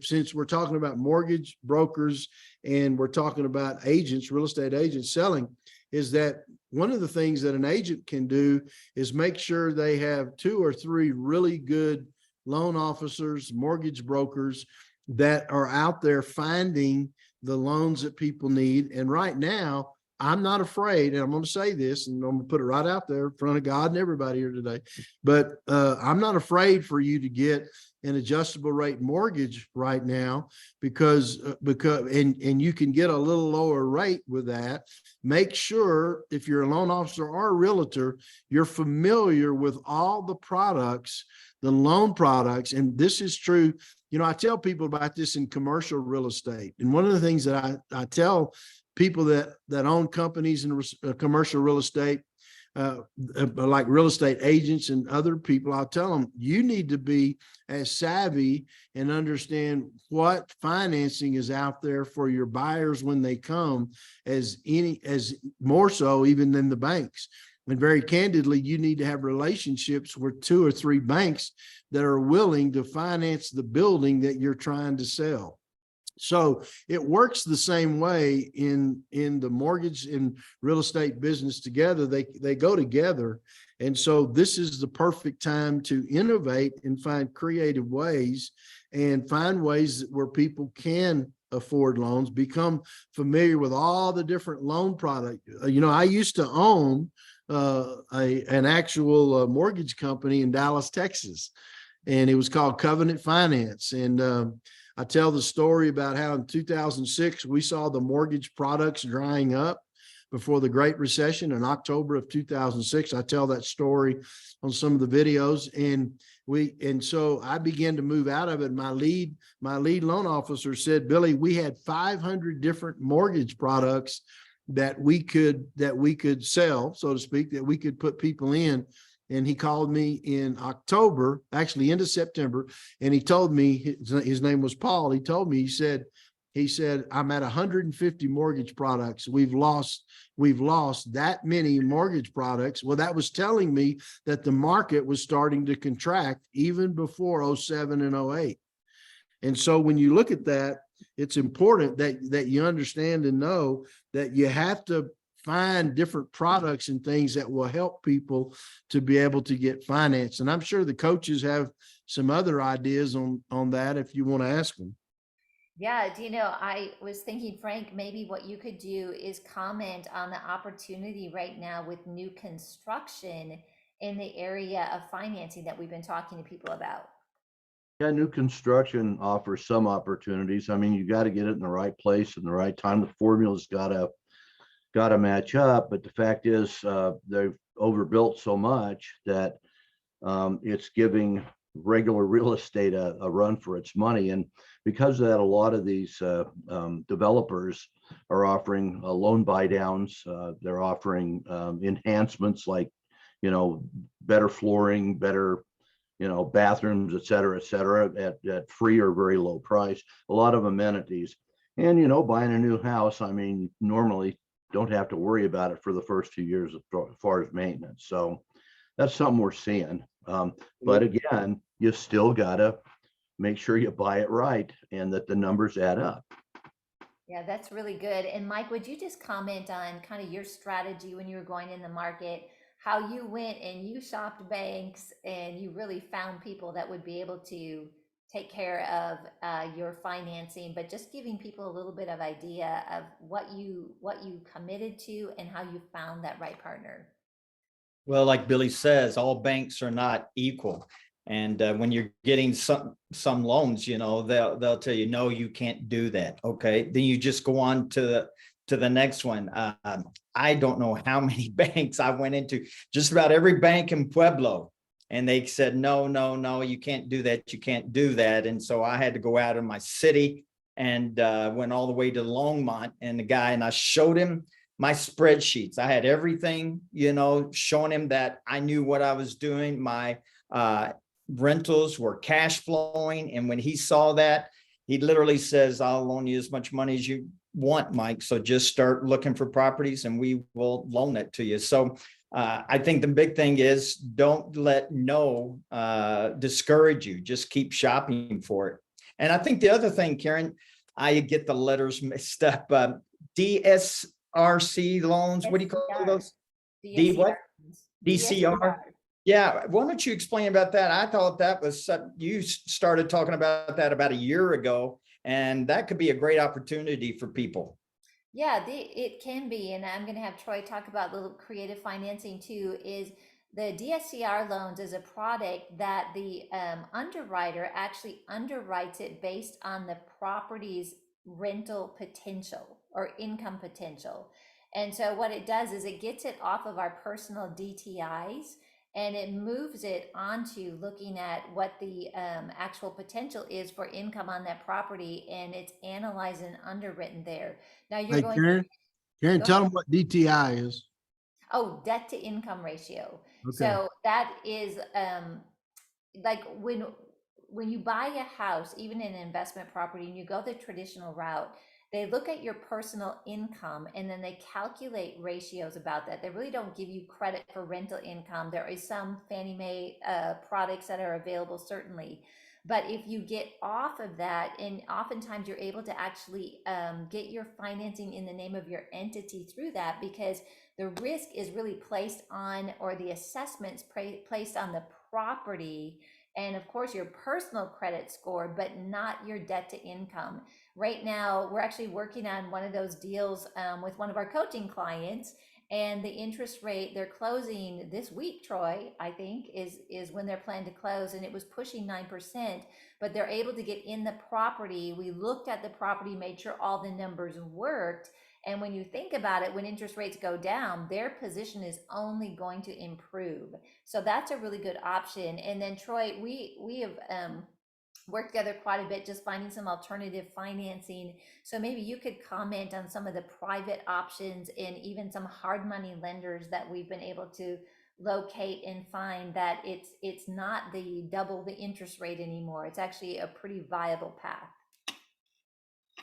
since we're talking about mortgage brokers and we're talking about agents, real estate agents selling, is that one of the things that an agent can do is make sure they have 2 or 3 really good loan officers, mortgage brokers that are out there finding the loans that people need. And right now, I'm not afraid, and I'm going to say this, and I'm going to put it right out there in front of God and everybody here today, but I'm not afraid for you to get an adjustable rate mortgage right now because you can get a little lower rate with that. Make sure if you're a loan officer or a realtor, you're familiar with all the products, the loan products. And this is true. I tell people about this in commercial real estate. And one of the things that I tell people that own companies in commercial real estate, like real estate agents and other people, I'll tell them, you need to be as savvy and understand what financing is out there for your buyers when they come as more so even than the banks. And very candidly, you need to have relationships with 2 or 3 banks that are willing to finance the building that you're trying to sell. So it works the same way in the mortgage and real estate business together. They go together. And so this is the perfect time to innovate and find creative ways and find ways where people can afford loans, become familiar with all the different loan products. I used to own an actual mortgage company in Dallas, Texas, and it was called Covenant Finance. And I tell the story about how in 2006, we saw the mortgage products drying up before the Great Recession in October of 2006. I tell that story on some of the videos, and so I began to move out of it. My lead loan officer said, Billy, we had 500 different mortgage products that we could sell, so to speak, that we could put people in. And he called me in October, actually into September, and he told me, his name was Paul. He told me, he said, I'm at 150 mortgage products. We've lost that many mortgage products. Well, that was telling me that the market was starting to contract even before 07 and 08. And so when you look at that, it's important that you understand and know that you have to find different products and things that will help people to be able to get finance. And I'm sure the coaches have some other ideas on that if you want to ask them. Yeah, I was thinking, Frank, maybe what you could do is comment on the opportunity right now with new construction in the area of financing that we've been talking to people about. Yeah, new construction offers some opportunities. I mean, you got to get it in the right place and the right time. The formula's got to match up. But the fact is, they've overbuilt so much that it's giving regular real estate a run for its money. And because of that, a lot of these developers are offering loan buy downs. They're offering enhancements like, better flooring, better, bathrooms, et cetera, at free or very low price, a lot of amenities. And, buying a new house, I mean, normally don't have to worry about it for the first few years as far as maintenance. So that's something we're seeing. But again, you still got to make sure you buy it right and that the numbers add up. Yeah, that's really good. And Mike, would you just comment on kind of your strategy when you were going in the market, how you went and you shopped banks and you really found people that would be able to take care of your financing, but just giving people a little bit of idea of what you committed to and how you found that right partner. Well, like Billy says, all banks are not equal. And when you're getting some loans, they'll tell you, no, you can't do that. Okay. Then you just go on to the next one. I don't know how many banks I went into, just about every bank in Pueblo. And they said, no, you can't do that. You can't do that. And so I had to go out of my city and went all the way to Longmont, and I showed him my spreadsheets. I had everything, showing him that I knew what I was doing. My rentals were cash flowing. And when he saw that, he literally says, I'll loan you as much money as you want, Mike. So just start looking for properties and we will loan it to you. So I think the big thing is don't let no discourage you. Just keep shopping for it. And I think the other thing, Karen, I get the letters mixed up. DSRC loans. What do you call those? D what? DCR. Yeah. Why don't you explain about that? I thought that was, you started talking about that about a year ago, and that could be a great opportunity for people. Yeah, it can be. And I'm going to have Troy talk about little creative financing too, is the DSCR loans is a product that the underwriter actually underwrites it based on the property's rental potential or income potential. And so what it does is it gets it off of our personal DTIs and it moves it onto looking at what the actual potential is for income on that property, and it's analyzed and underwritten there. Now you're Hey, going Karen, go tell ahead. them what DTI is. Oh, debt to income ratio. Okay. So that is like when you buy a house, even in an investment property, and you go the traditional route, they look at your personal income and then they calculate ratios about that. They really don't give you credit for rental income. There is some Fannie Mae products that are available, certainly. But if you get off of that, and oftentimes you're able to actually get your financing in the name of your entity through that, because the risk is really placed on, or the assessments placed on the property, and of course your personal credit score, but not your debt to income. Right now, we're actually working on one of those deals with one of our coaching clients, and the interest rate they're closing this week, Troy, I think is when they're planning to close, and it was pushing 9%, but they're able to get in the property. We looked at the property, made sure all the numbers worked. And when you think about it, when interest rates go down, their position is only going to improve. So that's a really good option. And then Troy, we have worked together quite a bit, just finding some alternative financing. So maybe you could comment on some of the private options and even some hard money lenders that we've been able to locate and find, that it's not the double the interest rate anymore. It's actually a pretty viable path.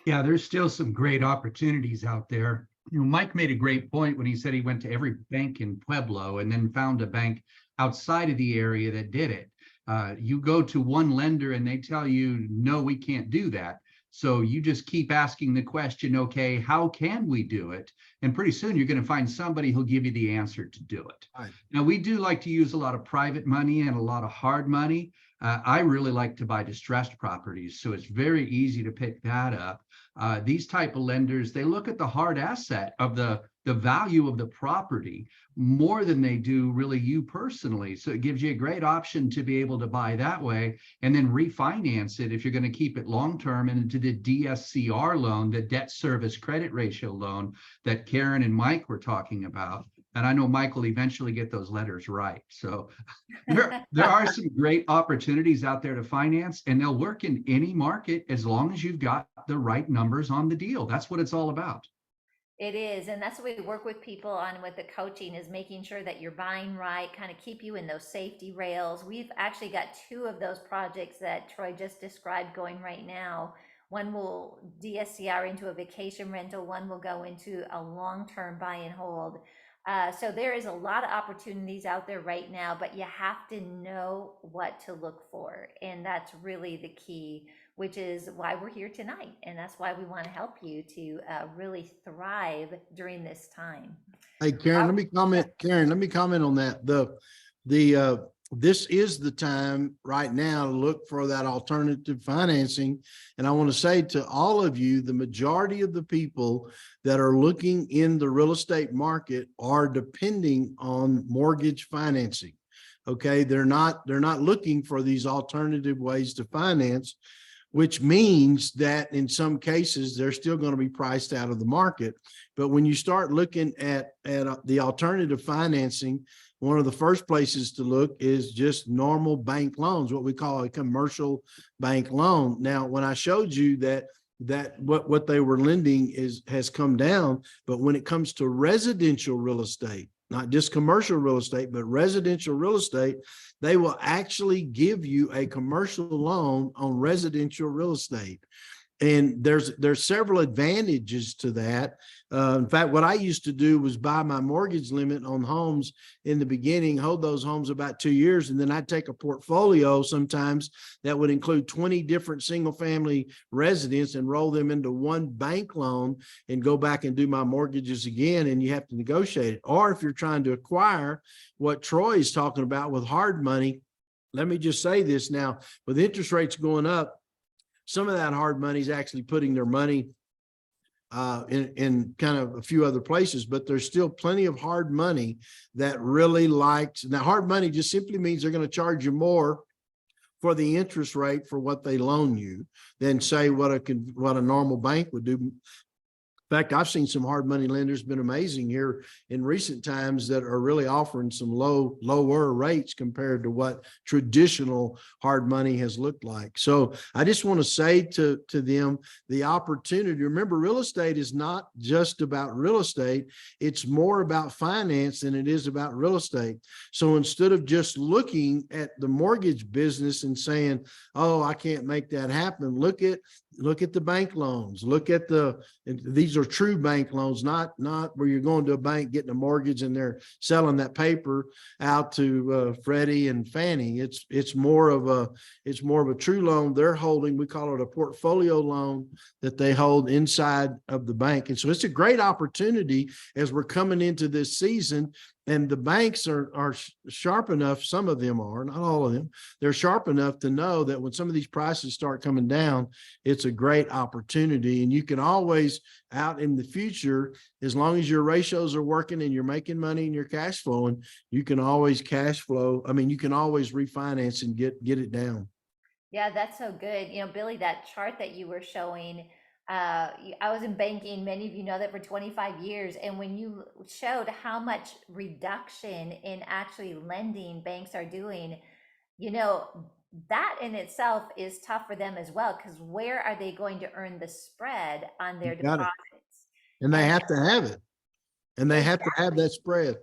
Yeah, there's still some great opportunities out there. Mike made a great point when he said he went to every bank in Pueblo and then found a bank outside of the area that did it. You go to one lender and they tell you, no, we can't do that. So you just keep asking the question, okay, how can we do it? And pretty soon you're going to find somebody who'll give you the answer to do it. Right. Now, we do like to use a lot of private money and a lot of hard money. I really like to buy distressed properties, so it's very easy to pick that up. These type of lenders, they look at the hard asset of the value of the property more than they do really you personally. So it gives you a great option to be able to buy that way and then refinance it if you're going to keep it long-term into the DSCR loan, the debt service credit ratio loan that Karen and Mike were talking about. And I know Mike will eventually get those letters right. So there are some great opportunities out there to finance, and they'll work in any market as long as you've got the right numbers on the deal. That's what it's all about. It is, and that's what we work with people on with the coaching, is making sure that you're buying right, kind of keep you in those safety rails. We've actually got 2 of those projects that Troy just described going right now. One will DSCR into a vacation rental, one will go into a long-term buy and hold. So there is a lot of opportunities out there right now, but you have to know what to look for. And that's really the key, which is why we're here tonight. And that's why we want to help you to really thrive during this time. Hey, Karen, let me comment. Karen, let me comment on that. This is the time right now to look for that alternative financing. And I want to say to all of you, the majority of the people that are looking in the real estate market are depending on mortgage financing. Okay, they're not looking for these alternative ways to finance, which means that in some cases, they're still going to be priced out of the market. But when you start looking at the alternative financing, one of the first places to look is just normal bank loans, what we call a commercial bank loan. Now, when I showed you that what they were lending has come down, but when it comes to residential real estate, not just commercial real estate, but residential real estate, they will actually give you a commercial loan on residential real estate. And there's several advantages to that. In fact, what I used to do was buy my mortgage limit on homes in the beginning, hold those homes about 2 years, and then I'd take a portfolio sometimes that would include 20 different single family residents and roll them into one bank loan and go back and do my mortgages again, and you have to negotiate it. Or if you're trying to acquire what Troy is talking about with hard money, let me just say this now, with interest rates going up, some of that hard money is actually putting their money in kind of a few other places, but there's still plenty of hard money that really likes. Now, hard money just simply means they're going to charge you more for the interest rate for what they loan you than say what a normal bank would do. In fact, I've seen some hard money lenders been amazing here in recent times that are really offering some lower rates compared to what traditional hard money has looked like. So I just want to say to them, the opportunity, remember, real estate is not just about real estate. It's more about finance than it is about real estate. So instead of just looking at the mortgage business and saying, oh, I can't make that happen, look at look at the bank loans, look at these are true bank loans, not where you're going to a bank, getting a mortgage and they're selling that paper out to Freddie and Fannie. It's more of a true loan they're holding. We call it a portfolio loan that they hold inside of the bank. And so it's a great opportunity as we're coming into this season. And the banks are sharp enough, some of them are, not all of them, they're sharp enough to know that when some of these prices start coming down, it's a great opportunity. And you can always, out in the future, as long as your ratios are working and you're making money and you're cash flowing, you can always you can always refinance and get it down. Yeah, that's so good. Billy, that chart that you were showing, I was in banking. Many of you know that for 25 years. And when you showed how much reduction in actually lending banks are doing, that in itself is tough for them as well, because where are they going to earn the spread on their You got it. deposits? And they And have to have it. And they have to have that spread.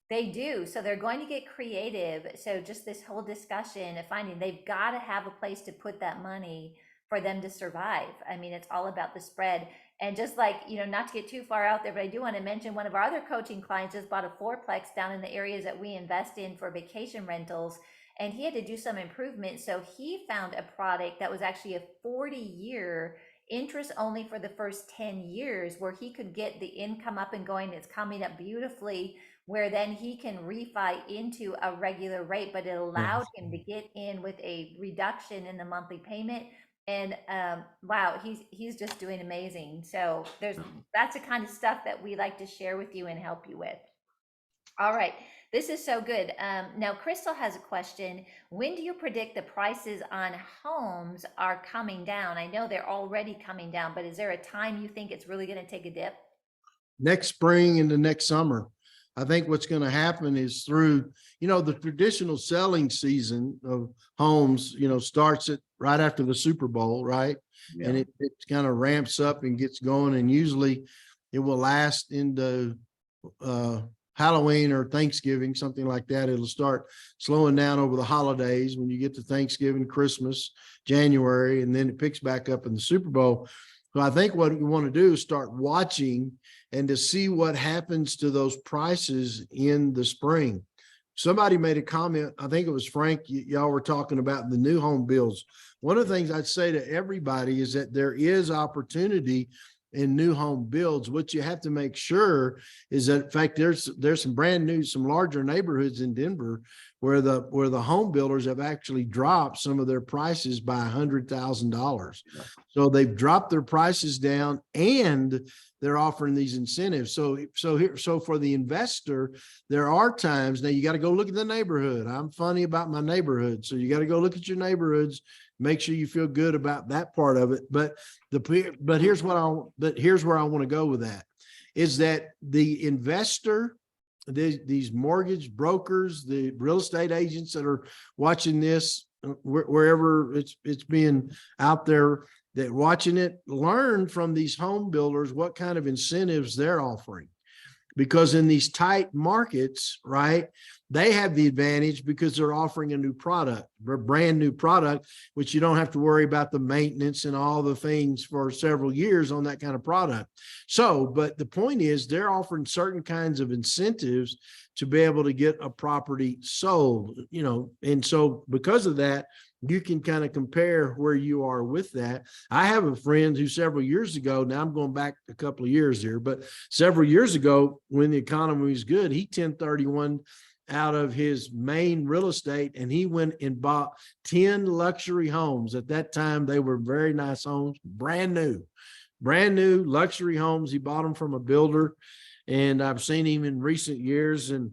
they do. So they're going to get creative. So just this whole discussion of finding they've got to have a place to put that money for them to survive. I mean, it's all about the spread. And just like, not to get too far out there, but I do want to mention one of our other coaching clients just bought a fourplex down in the areas that we invest in for vacation rentals. And he had to do some improvements. So he found a product that was actually a 40-year interest only for the first 10 years, where he could get the income up and going. It's coming up beautifully, where then he can refi into a regular rate, but it allowed him to get in with a reduction in the monthly payment. And wow, he's just doing amazing. So that's the kind of stuff that we like to share with you and help you with. All right, this is so good. Now, Crystal has a question. When do you predict the prices on homes are coming down? I know they're already coming down, but is there a time you think it's really going to take a dip? Next spring and the next summer. I think what's going to happen is through, the traditional selling season of homes, starts right after the Super Bowl, right? Yeah. And it kind of ramps up and gets going. And usually it will last into Halloween or Thanksgiving, something like that. It'll start slowing down over the holidays when you get to Thanksgiving, Christmas, January, and then it picks back up in the Super Bowl. So I think what we want to do is start watching and to see what happens to those prices in the spring. Somebody made a comment, I think it was Frank, y'all were talking about the new home builds. One of the things I'd say to everybody is that there is opportunity in new home builds. What you have to make sure is that, in fact, there's some brand new, some larger neighborhoods in Denver where the home builders have actually dropped some of their prices by $100,000. So they've dropped their prices down and they're offering these incentives. So for the investor, there are times, now you got to go look at the neighborhood. I'm funny about my neighborhood. So you got to go look at your neighborhoods, make sure you feel good about that part of it. But here's where I want to go with that, is that the investor, these mortgage brokers, the real estate agents that are watching this, wherever it's being out there, that watching it, learn from these home builders what kind of incentives they're offering. Because in these tight markets, right, they have the advantage because they're offering a new product, a brand new product, which you don't have to worry about the maintenance and all the things for several years on that kind of product. So, but the point is they're offering certain kinds of incentives to be able to get a property sold, and so because of that, you can kind of compare where you are with that. I have a friend who several years ago, now I'm going back a couple of years here, but several years ago when the economy was good, he 1031 out of his main real estate and he went and bought 10 luxury homes. At that time, they were very nice homes, brand new luxury homes. He bought them from a builder, and I've seen him in recent years, and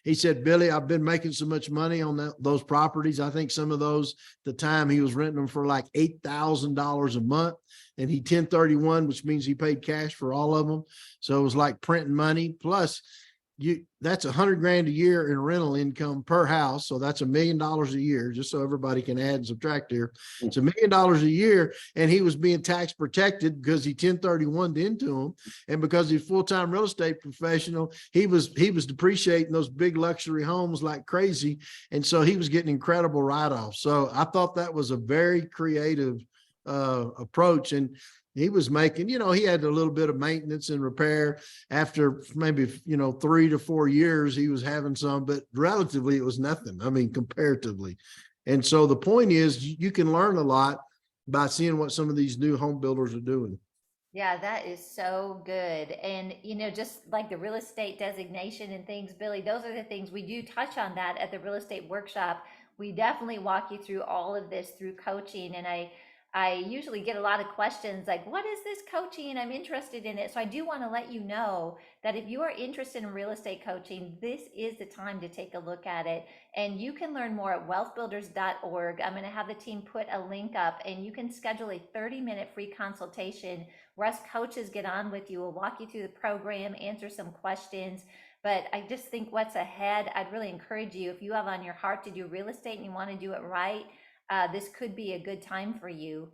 he said, Billy, I've been making so much money on those properties. I think some of those, the time he was renting them for like $8,000 a month, and he 1031, which means he paid cash for all of them. So it was like printing money. Plus, that's $100,000 a year in rental income per house. So that's $1 million a year, just so everybody can add and subtract here. It's $1 million a year. And he was being tax protected because he 1031'd into them. And because he's a full-time real estate professional, he was depreciating those big luxury homes like crazy. And so he was getting incredible write-offs. So I thought that was a very creative approach. And he was making, he had a little bit of maintenance and repair. After maybe, 3 to 4 years, he was having some, but relatively it was nothing. I mean, comparatively. And so the point is you can learn a lot by seeing what some of these new home builders are doing. Yeah, that is so good. And, just like the real estate designation and things, Billy, those are the things we do touch on that at the real estate workshop. We definitely walk you through all of this through coaching. And I usually get a lot of questions like, what is this coaching? I'm interested in it. So I do want to let you know that if you are interested in real estate coaching, this is the time to take a look at it. And you can learn more at wealthbuilders.org. I'm going to have the team put a link up, and you can schedule a 30-minute free consultation where us coaches get on with you. We'll walk you through the program, answer some questions. But I just think what's ahead, I'd really encourage you, if you have on your heart to do real estate and you want to do it right, this could be a good time for you.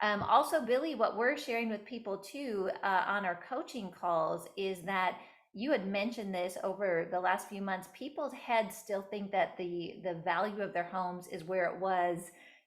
Also, Billy, what we're sharing with people too on our coaching calls is that you had mentioned this over the last few months. People's heads still think that the value of their homes is where it was,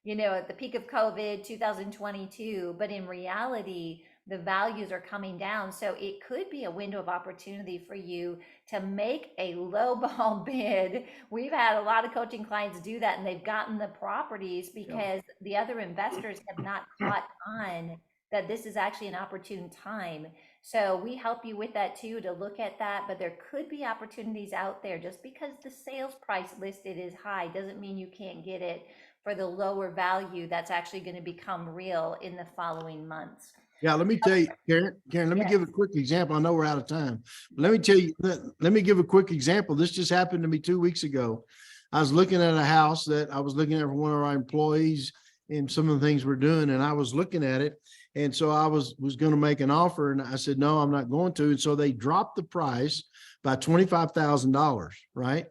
at the peak of COVID, 2022. But in reality, the values are coming down. So it could be a window of opportunity for you to make a low ball bid. We've had a lot of coaching clients do that, and they've gotten the properties because the other investors have not caught on that this is actually an opportune time. So we help you with that too, to look at that. But there could be opportunities out there. Just because the sales price listed is high doesn't mean you can't get it for the lower value that's actually going to become real in the following months. Yeah, let me tell you, Karen, let me give a quick example. I know we're out of time. Let me tell you, let me give a quick example. This just happened to me 2 weeks ago. I was looking at a house that I was looking at for one of our employees and some of the things we're doing, and I was looking at it. And so I was going to make an offer, and I said, no, I'm not going to. And so they dropped the price by $25,000, right?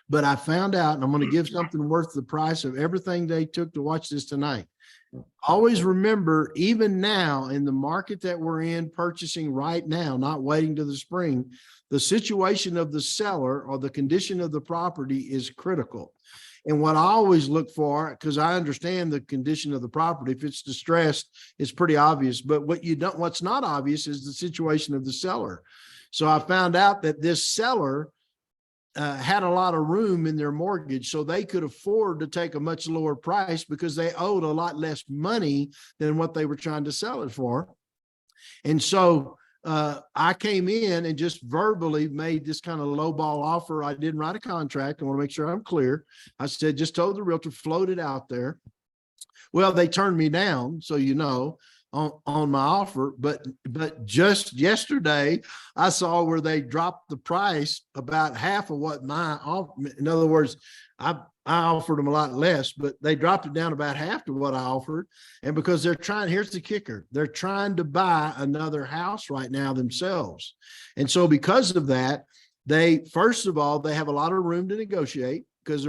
But I found out, and I'm going to give something worth the price of everything they took to watch this tonight. Always remember, even now in the market that we're in, purchasing right now, not waiting to the spring, the situation of the seller or the condition of the property is critical. And what I always look for, because I understand the condition of the property, if it's distressed, it's pretty obvious. But what's not obvious is the situation of the seller. So I found out that this seller had a lot of room in their mortgage, so they could afford to take a much lower price because they owed a lot less money than what they were trying to sell it for. And so I came in and just verbally made this kind of lowball offer. I didn't write a contract. I want to make sure I'm clear. I said, just told the realtor, float it out there. Well, they turned me down, so on my offer, but just yesterday I saw where they dropped the price about half of what my offer. In other words, I offered them a lot less, but they dropped it down about half to what I offered. And because here's the kicker, they're trying to buy another house right now themselves. And so because of that, first of all, they have a lot of room to negotiate, because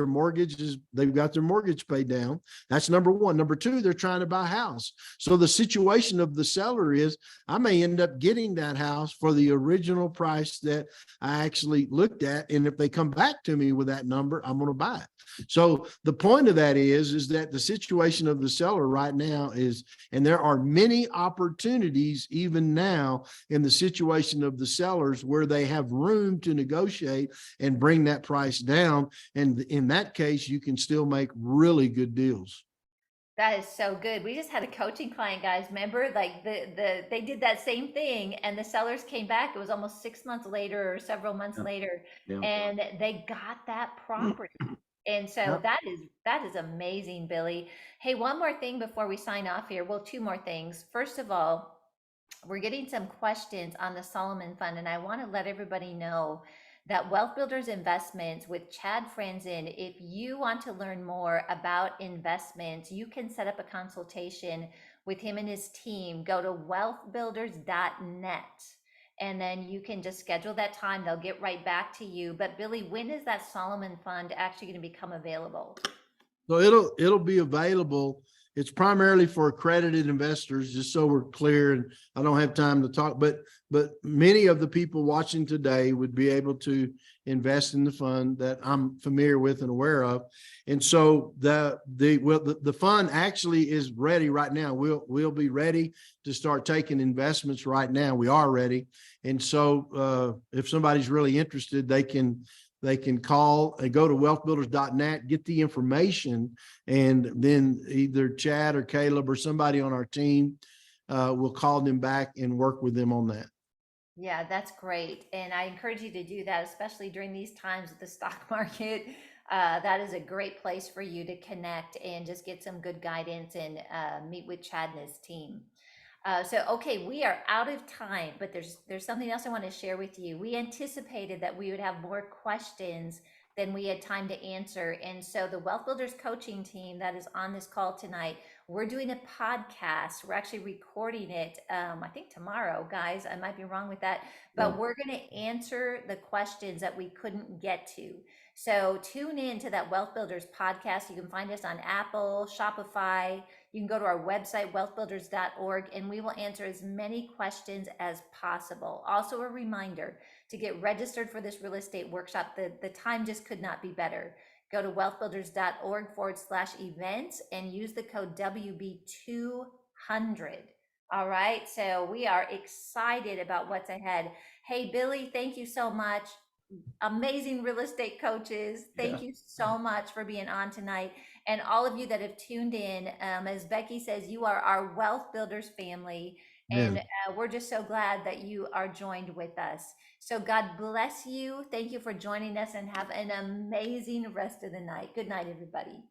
they've got their mortgage paid down. That's number one. Number two, they're trying to buy a house. So the situation of the seller is, I may end up getting that house for the original price that I actually looked at. And if they come back to me with that number, I'm going to buy it. So the point of that is that the situation of the seller right now is, and there are many opportunities even now in the situation of the sellers where they have room to negotiate and bring that price down. And in that case, you can still make really good deals. That is so good. We just had a coaching client, guys. Remember, like they did that same thing, and the sellers came back. It was almost 6 months later or several months later, and they got that property. And so that is amazing, Billy. Hey, one more thing before we sign off here. Well, two more things. First of all, we're getting some questions on the Solomon Fund, and I want to let everybody know that Wealth Builders Investments with Chad Franzen, if you want to learn more about investments, you can set up a consultation with him and his team. Go to wealthbuilders.net, and then you can just schedule that time. They'll get right back to you. But Billy, when is that Solomon Fund actually going to become available? So it'll be available it's primarily for accredited investors, just so we're clear, and I don't have time to talk, but many of the people watching today would be able to invest in the fund that I'm familiar with and aware of. And so the fund actually is ready right now. We'll be ready to start taking investments right now. We are ready. And so if somebody's really interested, they can call and go to wealthbuilders.net, get the information, and then either Chad or Caleb or somebody on our team will call them back and work with them on that. Yeah, that's great. And I encourage you to do that, especially during these times with the stock market. That is a great place for you to connect and just get some good guidance and meet with Chad and his team. Okay, we are out of time, but there's something else I want to share with you. We anticipated that we would have more questions than we had time to answer. And so the Wealth Builders coaching team that is on this call tonight, we're doing a podcast. We're actually recording it, I think tomorrow, guys. I might be wrong with that, but Yeah. we're going to answer the questions that we couldn't get to. So tune in to that Wealth Builders podcast. You can find us on Apple, Shopify. You can go to our website, wealthbuilders.org, and we will answer as many questions as possible. Also, a reminder to get registered for this real estate workshop. The time just could not be better. Go to wealthbuilders.org/events and use the code WB200. All right. So we are excited about what's ahead. Hey, Billy, thank you so much. Amazing real estate coaches. Thank you so much for being on tonight. And all of you that have tuned in, as Becky says, you are our Wealth Builders family. And we're just so glad that you are joined with us. So God bless you. Thank you for joining us and have an amazing rest of the night. Good night, everybody.